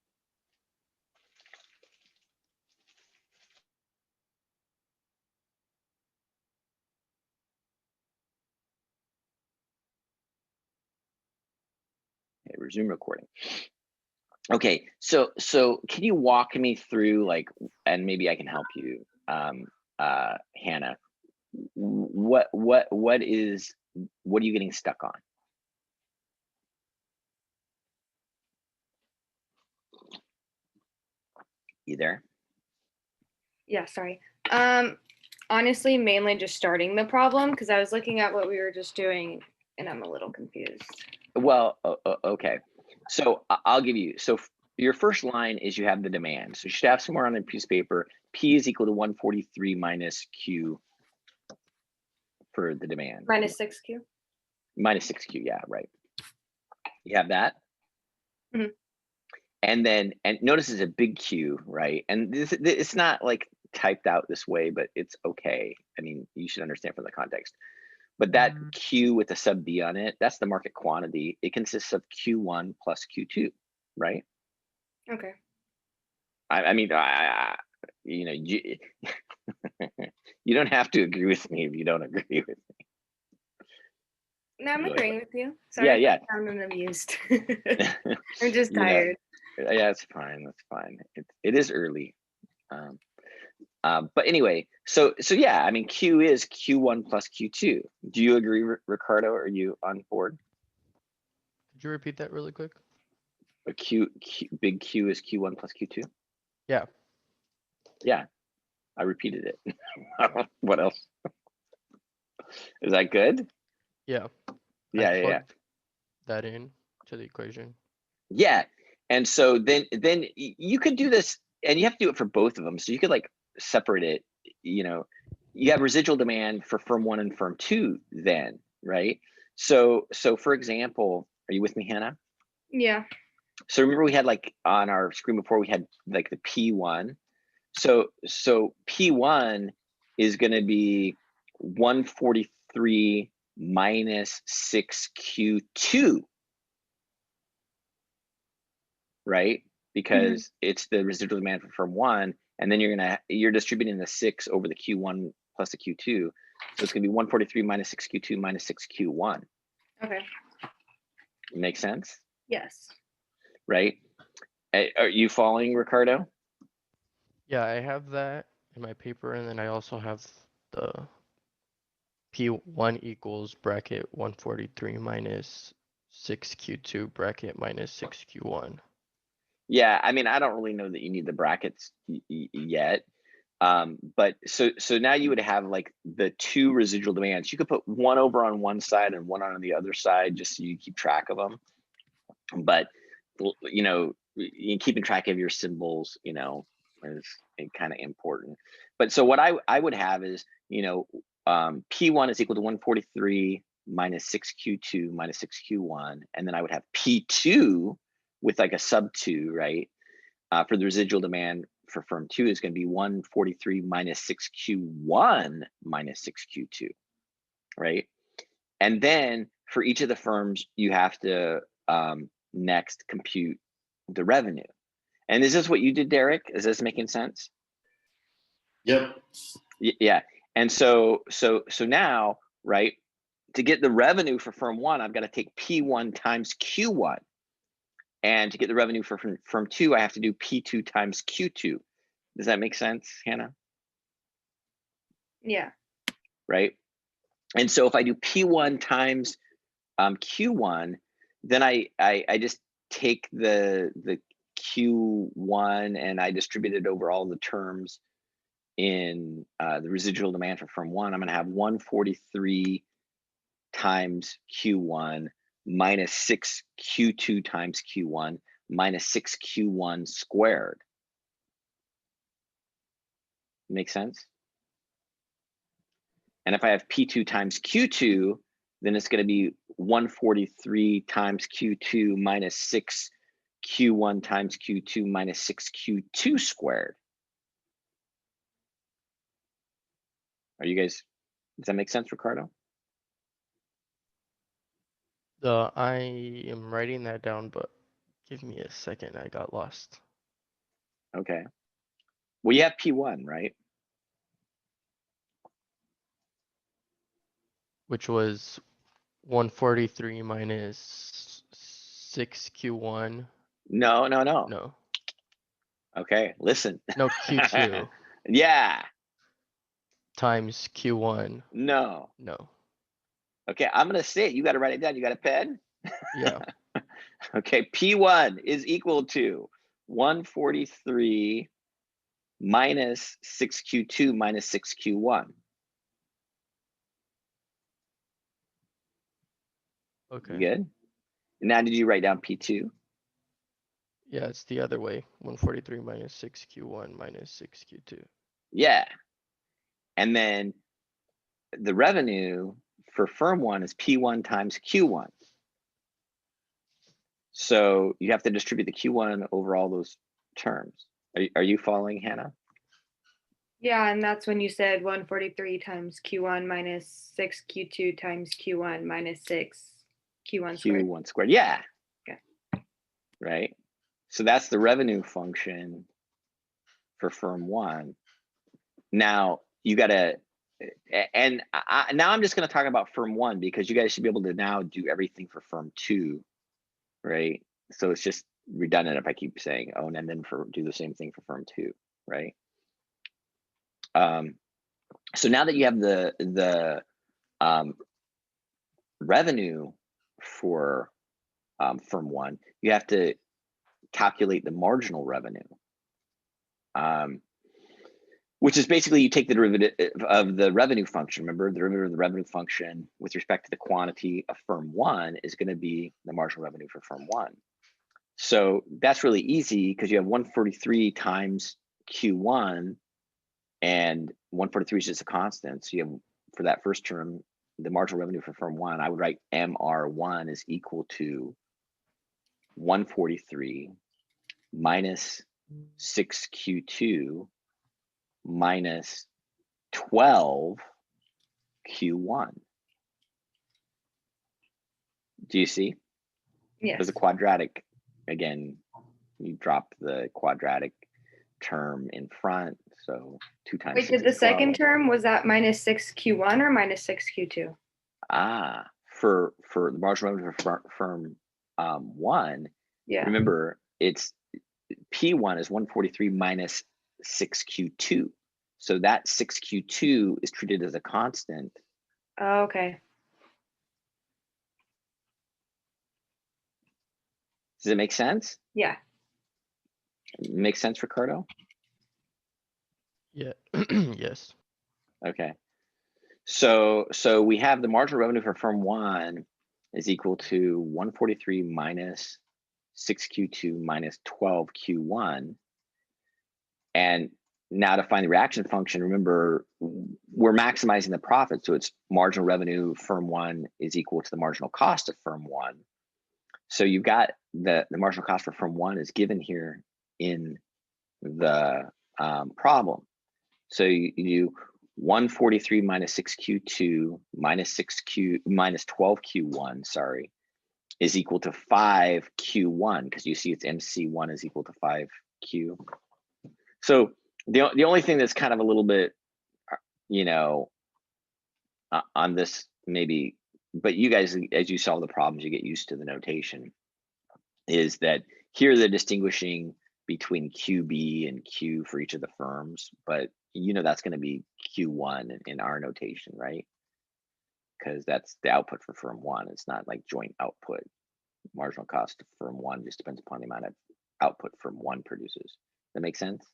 Okay, resume recording. Okay, so can you walk me through, like, and maybe I can help you, Hannah, what are you getting stuck on? You there? Yeah, sorry. Honestly, mainly just starting the problem because I was looking at what we were just doing and I'm a little confused. Well, okay. So I'll give you, so your first line is you have the demand. So you should have somewhere on a piece of paper, P is equal to 143 minus Q for the demand. Minus 6Q. Minus 6Q, yeah, right. You have that? Mhm. And notice it's a big Q, right? And this it's not like typed out this way, but it's okay. I mean, you should understand from the context. But that Q with a sub B on it, that's the market quantity. It consists of Q1 plus Q2, right? Okay. I mean, you know, you don't have to agree with me if you don't agree with me. No, I'm Really. agreeing with you. Yeah, Sorry, yeah. if I sound amused. I'm just You know, tired. yeah, it's fine. That's fine. It is early. But anyway, so yeah, I mean, Q is Q1 plus Q2. Do you agree, Ricardo? Are you on board? Could you repeat that really quick? A big Q is Q1 plus Q2? Yeah. Yeah, I repeated it. What else? Is that good? Yeah. Yeah, I yeah. plugged that in to the equation. Yeah, and so then you could do this, and you have to do it for both of them. So you could like separate it. You know, you have residual demand for firm 1 and firm 2 then, right? So for example, are you with me, Hannah? Yeah. So remember we had like on our screen before, we had like the P1. So P1 is going to be 143 minus 6Q2, right? Because it's the residual demand for firm 1, and then you're distributing the 6 over the Q1 plus the Q2. So it's gonna be 143 minus 6Q2 minus 6Q1. Okay. Make sense? Yes. Right? Are you following, Ricardo? Yeah, I have that in my paper, and then I also have the P1 equals bracket 143 minus 6Q2 bracket minus 6Q1. Yeah, I mean, I don't really know that you need the brackets yet. But so now you would have like the two residual demands. You could put one over on one side and one on the other side, just so you keep track of them. But you know, keeping track of your symbols, you know, is kind of important. But so what I would have is, you know, P1 is equal to 143 minus 6Q2 minus 6Q1, and then I would have P2 with like a sub 2, right? For the residual demand for firm 2 is going to be 143 minus 6Q1 minus 6Q2, right? And then for each of the firms, you have to next compute the revenue. And is this what you did, Derek? Is this making sense? Yep. Yeah. And so now, right, to get the revenue for firm 1, I've got to take P1 times Q1. And to get the revenue for firm 2, I have to do P2 times Q2. Does that make sense, Hannah? Yeah. Right. And so if I do P1 times Q1, then I just take the Q1 and I distribute it over all the terms in the residual demand for firm 1. I'm going to have 143 times Q1 minus 6Q2 times Q1 minus 6Q1 squared. Make sense? And if I have P2 times Q2, then it's going to be 143 times Q2 minus 6Q1 times Q2 minus 6Q2 squared. Are you guys, does that make sense, Ricardo? I am writing that down, but give me a second. I got lost. Okay. Well, you have P1, right? Which was 143 minus 6Q1. No. No. Okay, listen. No, Q2 Yeah. times Q1. No. No. Okay, I'm going to say it. You got to write it down. You got a pen? Yeah. Okay, P1 is equal to 143 minus 6Q2 minus 6Q1. Okay. Good. Now, did you write down P2? Yeah, it's the other way. 143 minus 6Q1 minus 6Q2. Yeah. And then the revenue for firm 1 is P1 times Q1. So you have to distribute the Q1 over all those terms. Are you following, Hannah? Yeah, and that's when you said 143 times Q1 minus 6 Q2 times Q1 minus 6 Q1 squared. Q1 squared, yeah. Okay. Right. So that's the revenue function for firm one. Now you gotta, and now I'm just gonna talk about firm one because you guys should be able to now do everything for firm two, right? So it's just redundant if I keep saying, oh, and then do the same thing for firm two, right? So now that you have the revenue for firm one, you have to calculate the marginal revenue, which is basically you take the derivative of the revenue function. Remember, the derivative of the revenue function with respect to the quantity of firm one is going to be the marginal revenue for firm one. So that's really easy because you have 143 times Q1, and 143 is just a constant. So you have, for that first term, the marginal revenue for firm one, I would write MR1 is equal to 143 minus 6Q2 minus 12 Q1. Do you see? Yes. There's a quadratic. Again, you drop the quadratic term in front. So 2 times Wait, 6 did the is 12. second term, was that minus 6 Q1 or minus 6 Q2? For the marginal revenue for firm one, Yeah. remember it's P1 is 143 minus 6Q2. So that 6Q2 is treated as a constant. Oh, okay. Does it make sense? Yeah. Make sense, Ricardo? Yeah. Yes. Okay. So we have the marginal revenue for firm one is equal to 143 minus 6Q2 minus 12Q1. And now to find the reaction function, remember, we're maximizing the profit. So it's marginal revenue firm one is equal to the marginal cost of firm one. So you've got the marginal cost for firm one is given here in the problem. So you do 143 minus 6Q2 minus 12Q1, sorry, is equal to 5Q1, because you see it's MC1 is equal to 5Q. So the only thing that's kind of a little bit, on this maybe, but you guys, as you solve the problems, you get used to the notation, is that here they're distinguishing between QB and Q for each of the firms, but that's going to be Q1 in our notation, right? Because that's the output for firm one. It's not like joint output. Marginal cost of firm one just depends upon the amount of output firm one produces. That make sense?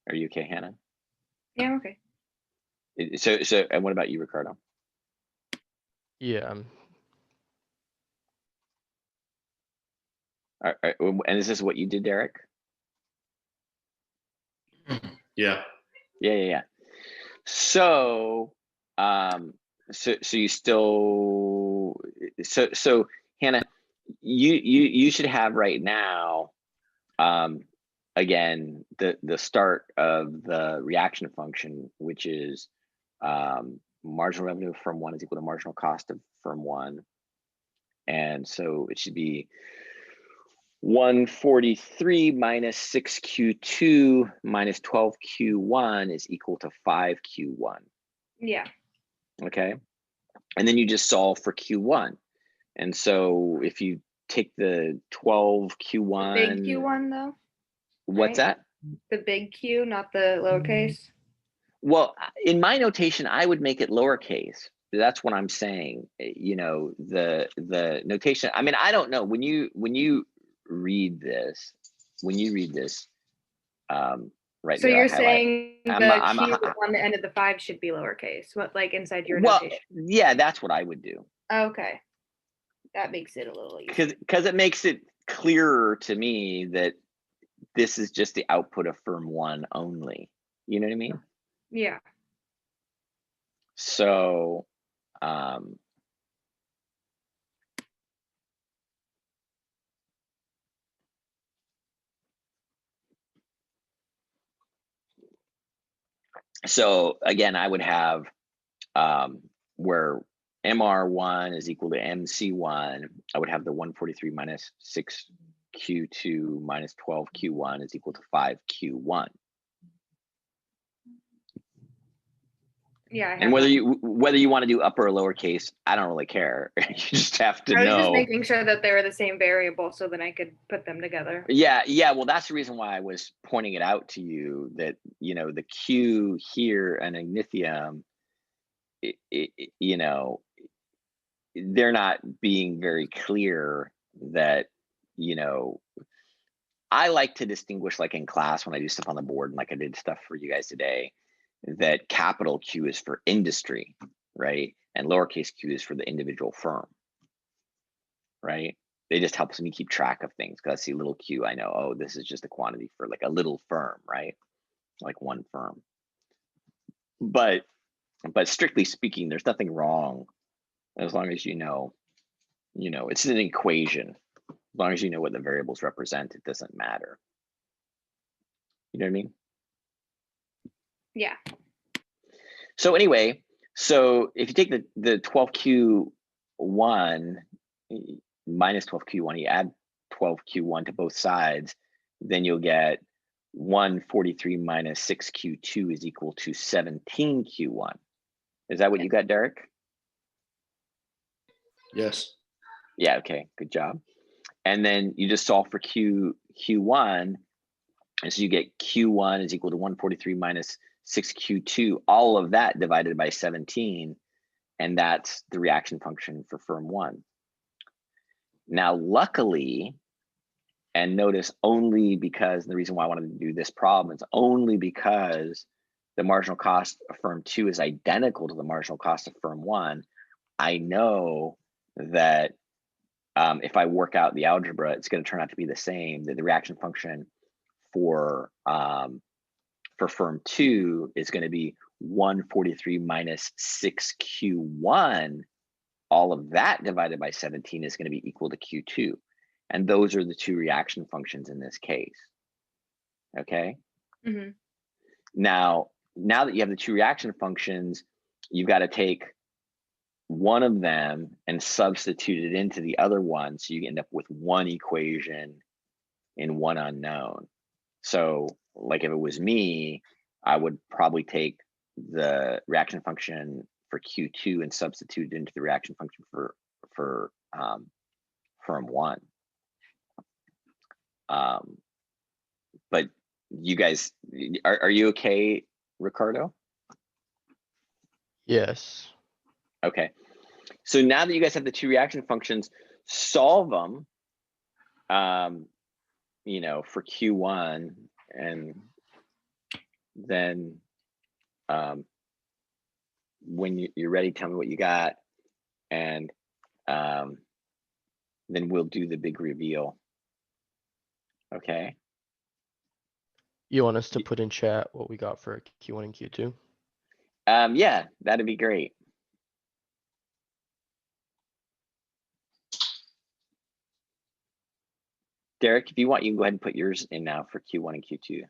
Are you okay, Hannah? Yeah, I'm okay. So, and what about you, Ricardo? Yeah. And is this what you did, Derek? Yeah. Yeah. So, so you still, so Hannah, you should have right now, again, the start of the reaction function, which is marginal revenue from one is equal to marginal cost of firm one. And so it should be 143 minus 6Q2 minus 12Q1 is equal to 5Q1. Yeah. Okay. And then you just solve for Q1. And so if you take the 12Q1. The big Q1 though? What's right? that? The big Q, not the lowercase? Well, in my notation, I would make it lowercase. That's what I'm saying. The notation. I mean, I don't know when you read this, right? So there, you're I highlight. saying the Q on the end of the 5 should be lowercase, what, like inside your notation? Yeah, that's what I would do. Okay. That makes it a little easier. Because it makes it clearer to me that this is just the output of firm one only. You know what I mean? Yeah. So, So again, I would have where MR1 is equal to MC1, I would have the 143 minus 6Q2 minus 12Q1 is equal to 5Q1. Yeah. I And have whether that. you want to do upper or lowercase, I don't really care. You just have to I was just know. making sure that they were the same variable so that I could put them together. Yeah. Well, that's the reason why I was pointing it out to you that, you know, the Q here and ignithium, you know, they're not being very clear that, you know, I like to distinguish, like in class when I do stuff on the board and like I did stuff for you guys today, that capital Q is for industry, right? And lowercase q is for the individual firm, right? They just helps me keep track of things because I see little q, I know, oh, this is just a quantity for like a little firm, right? Like one firm. But strictly speaking, there's nothing wrong as long as you know, it's an equation. As long as you know what the variables represent, it doesn't matter. You know what I mean? Yeah. So anyway, so if you take the 12Q1 minus 12Q1, you add 12Q1 to both sides, then you'll get 143 minus 6Q2 is equal to 17Q1. Is that what you got, Derek? Yes. Yeah, okay, good job. And then you just solve for Q1, and so you get Q1 is equal to 143 minus 6Q2, all of that divided by 17, and that's the reaction function for firm 1. Now, luckily, and notice only because the reason why I wanted to do this problem is only because the marginal cost of firm 2 is identical to the marginal cost of firm 1. I know that if I work out the algebra, it's going to turn out to be the same, that the reaction function for firm 2 is going to be 143 minus 6Q1. All of that divided by 17 is going to be equal to Q2. And those are the two reaction functions in this case. Okay. Mm-hmm. Now that you have the two reaction functions, you've got to take one of them and substitute it into the other one. So you end up with one equation in one unknown. So like if it was me, I would probably take the reaction function for Q2 and substitute it into the reaction function for firm 1. But you guys, are you okay, Ricardo? Yes. Okay. So now that you guys have the two reaction functions, solve them, you know, for Q1, and then when you're ready, tell me what you got, and then we'll do the big reveal. Okay. You want us to put in chat what we got for Q1 and Q2? Yeah, that'd be great. Derek, if you want, you can go ahead and put yours in now for Q1 and Q2.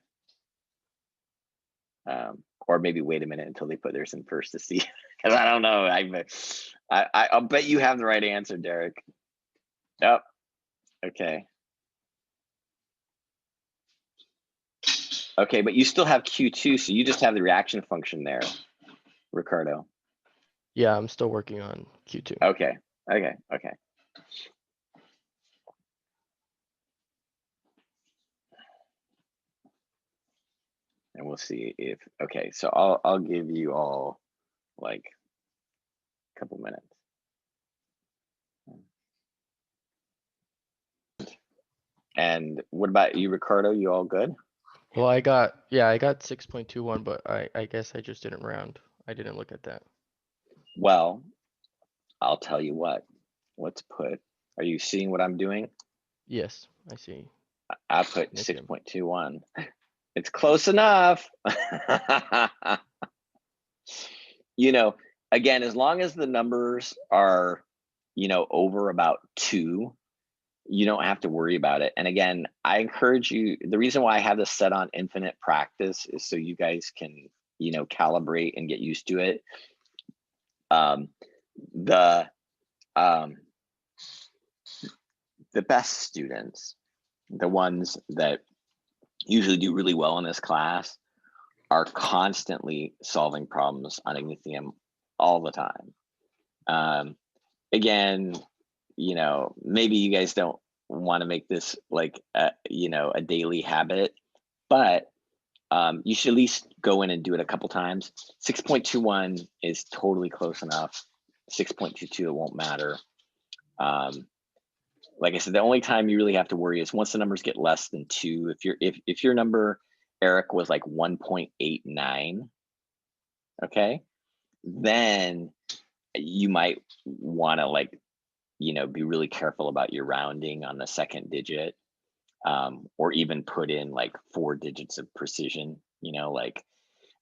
Or maybe wait a minute until they put theirs in first to see, because I don't know. I'll bet you have the right answer, Derek. Yep. Okay. Okay, but you still have Q2, so you just have the reaction function there, Ricardo. Yeah, I'm still working on Q2. Okay. And we'll see if, okay, so I'll give you all like a couple minutes. And what about you, Ricardo? You all good? Well, I got 6.21, but I guess I just didn't round. I didn't look at that. Well, I'll tell you what, let's put, are you seeing what I'm doing? Yes, I see. I put 6.21. It's close enough. You know, again, as long as the numbers are, you know, over about 2, you don't have to worry about it. And again, I encourage you, the reason why I have this set on infinite practice is so you guys can calibrate and get used to it. The best students, the ones that usually do really well in this class, are constantly solving problems on Ignition all the time. Again, maybe you guys don't want to make this like a daily habit, but you should at least go in and do it a couple times. 6.21 is totally close enough. 6.22, it won't matter. Like I said, the only time you really have to worry is once the numbers get less than 2. If your number, Eric, was like 1.89, okay, then you might want to be really careful about your rounding on the second digit, or even put in like 4 digits of precision, like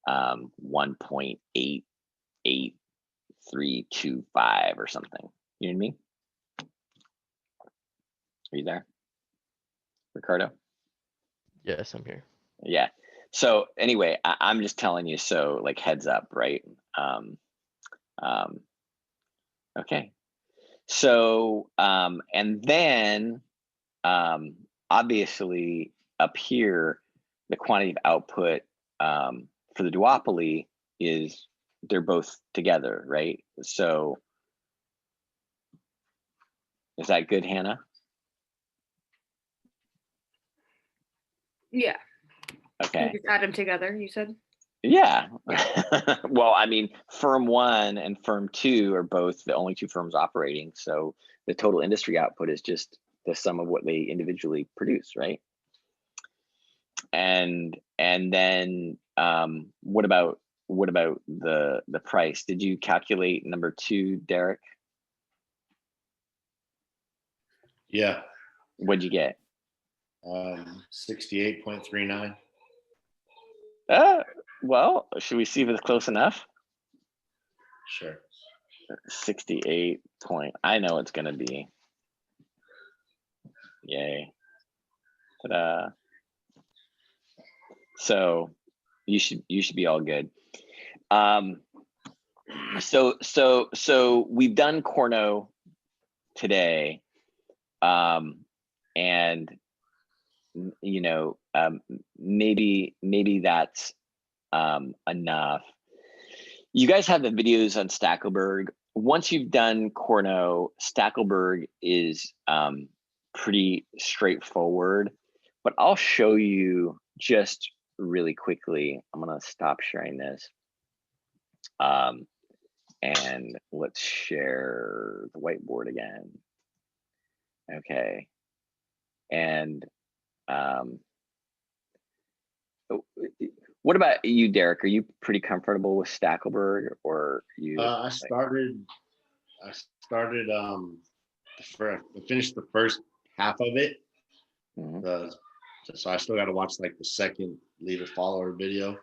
1.88325 or something. You know what I mean? Are you there, Ricardo? Yes, I'm here. Yeah. So anyway, I'm just telling you, so like heads up, right? Okay. So, and then obviously up here, the quantity of output for the duopoly is they're both together, right? So is that good, Hannah? Yeah. Okay. You just add them together, you said? Yeah. Well, I mean, firm 1 and firm 2 are both the only 2 firms operating. So the total industry output is just the sum of what they individually produce, right? And then what about the price? Did you calculate number 2, Derek? Yeah. What'd you get? 68.39. Well, should we see if it's close enough? Sure. 68 point. I know it's gonna be. Yay. Ta-da. So you should be all good. So we've done Cournot today, and maybe that's enough. You guys have the videos on Stackelberg. Once you've done Cournot, Stackelberg is pretty straightforward, but I'll show you just really quickly. I'm gonna stop sharing this. And let's share the whiteboard again. Okay. And what about you, Derek? Are you pretty comfortable with Stackelberg, or you? I finished the first half of it. Mhm. So I still got to watch like the second leader follower video.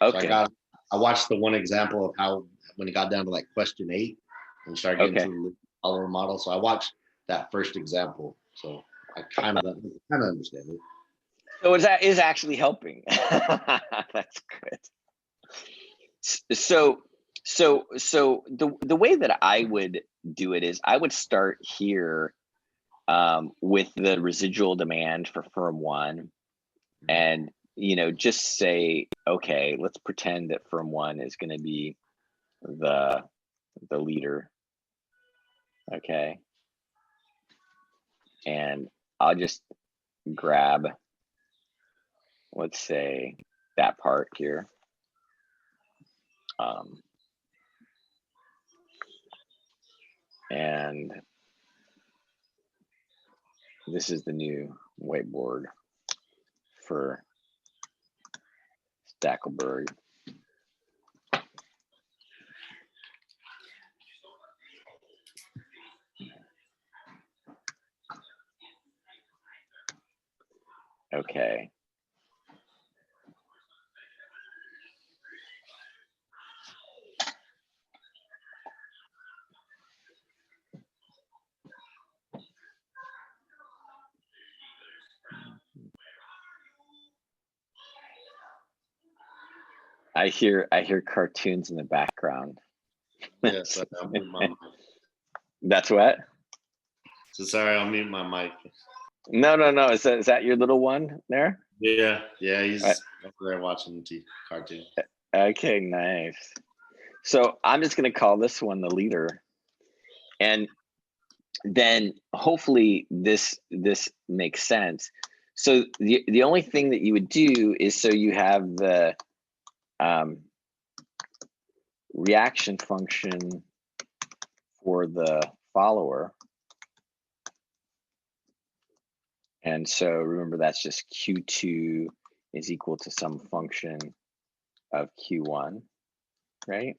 Okay. So I watched the one example of how when it got down to like question 8 and started getting to the leader follower model. So I watched that first example. So I kind of understand it. So that is actually helping. That's good. So the way that I would do it is I would start here with the residual demand for firm 1, and just say, okay, let's pretend that firm 1 is going to be the leader. Okay. And I'll just grab, let's say, that part here. And this is the new whiteboard for Stackelberg. Okay. I hear cartoons in the background. Yeah, so I'll mute my mic. That's what? So sorry, I'll mute my mic. No. Is that your little one there? Yeah, he's over there watching the cartoon. Okay, nice. So I'm just gonna call this one the leader, and then hopefully this makes sense. So the only thing that you would do is, so you have the reaction function for the follower. And so remember, that's just Q2 is equal to some function of Q1, right?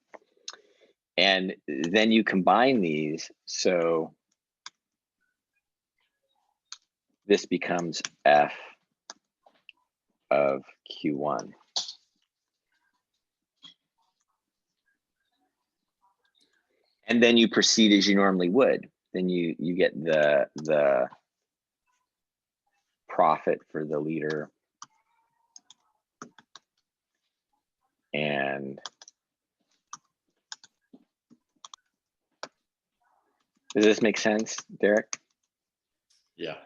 And then you combine these, so this becomes F of Q1. And then you proceed as you normally would. Then you get the profit for the leader, and does this make sense, Derek? Yeah.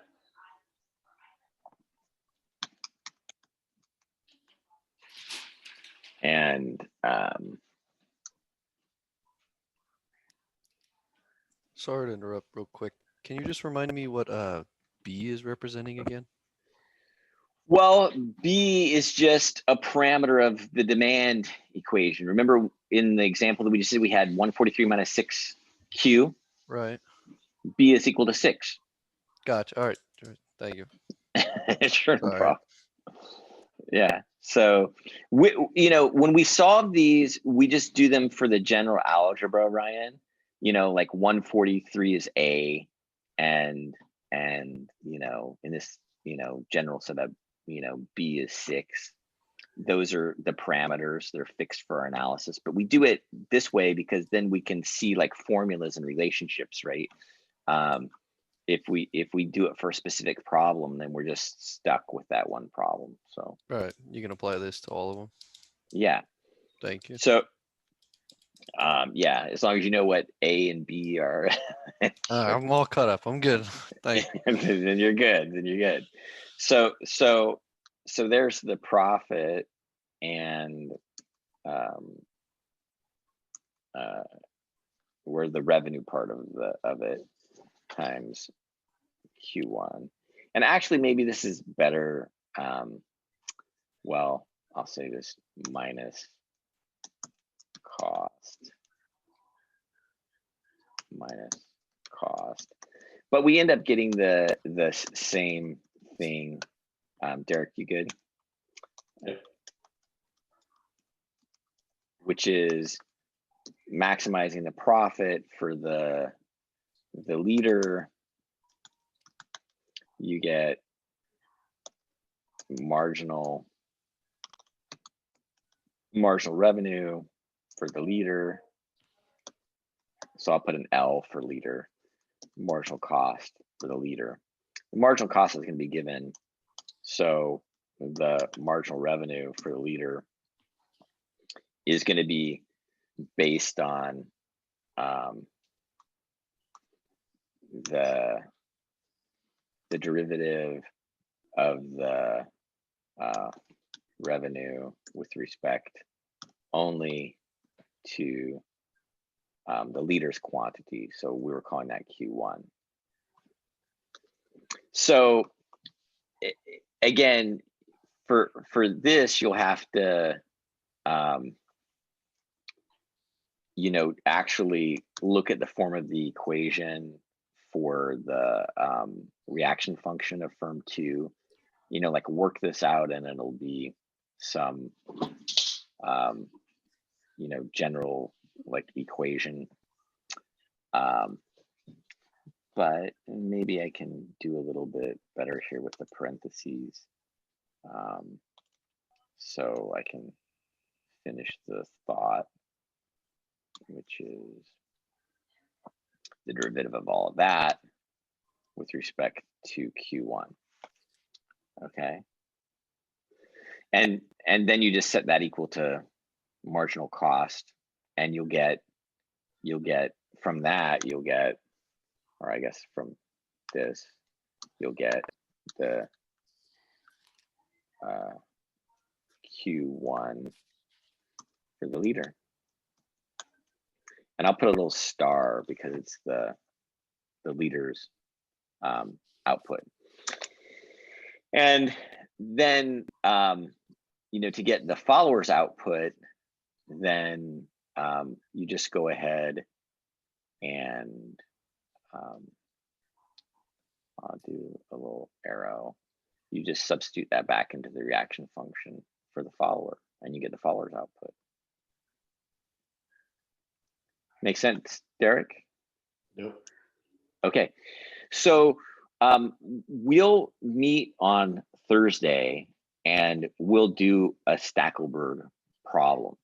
And sorry to interrupt real quick. Can you just remind me what B is representing again? well, B is just a parameter of the demand equation. Remember in the example that we just did, we had 143 minus 6Q. Right. B is equal to 6. Gotcha. All right. Thank you. Sure, no Sorry. problem. Yeah. So when we solve these, we just do them for the general algebra, Ryan. Like 143 is A, and in this general setup, B is 6. Those are the parameters. They're fixed for our analysis, but we do it this way because then we can see like formulas and relationships, right? If we do it for a specific problem, then we're just stuck with that one problem. So All right. You can apply this to all of them. yeah. Thank you. So yeah, as long as you know what A and B are. I'm all caught up. I'm good. Thank you. Then you're good. So there's the profit, and where the revenue part of it times Q1. And actually, maybe this is better. Well, I'll say this minus cost. But we end up getting the same thing. Derek, you good? Yep. Which is maximizing the profit for the leader. You get marginal revenue for the leader. So I'll put an L for leader. Marginal cost for the leader. The marginal cost is going to be given. So the marginal revenue for the leader is going to be based on the derivative of the revenue with respect only to the leader's quantity. So we were calling that Q1. So again, for this, you'll have to actually look at the form of the equation for the reaction function of firm 2, like work this out, and it'll be some general like equation. But maybe I can do a little bit better here with the parentheses, so I can finish the thought, which is the derivative of all of that with respect to Q1. Okay. And then you just set that equal to marginal cost, and you'll get from that, or I guess from this, you'll get the Q1 for the leader. And I'll put a little star because it's the leader's output. And then, you know, to get the follower's output, then you just go ahead and I'll do a little arrow. You just substitute that back into the reaction function for the follower, and you get the follower's output. Make sense, Derek? Nope. Okay, so we'll meet on Thursday and we'll do a Stackelberg problem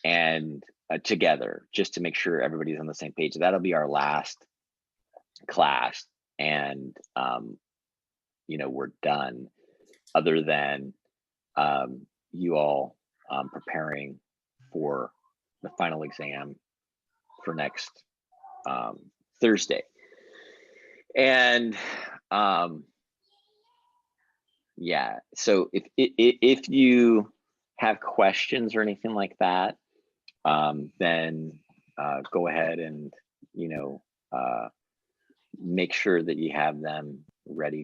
and together, just to make sure everybody's on the same page. That'll be our last class, and you know, we're done, other than you all preparing for the final exam for next Thursday. And yeah, so if you have questions or anything like that, then go ahead and, you know, make sure that you have them ready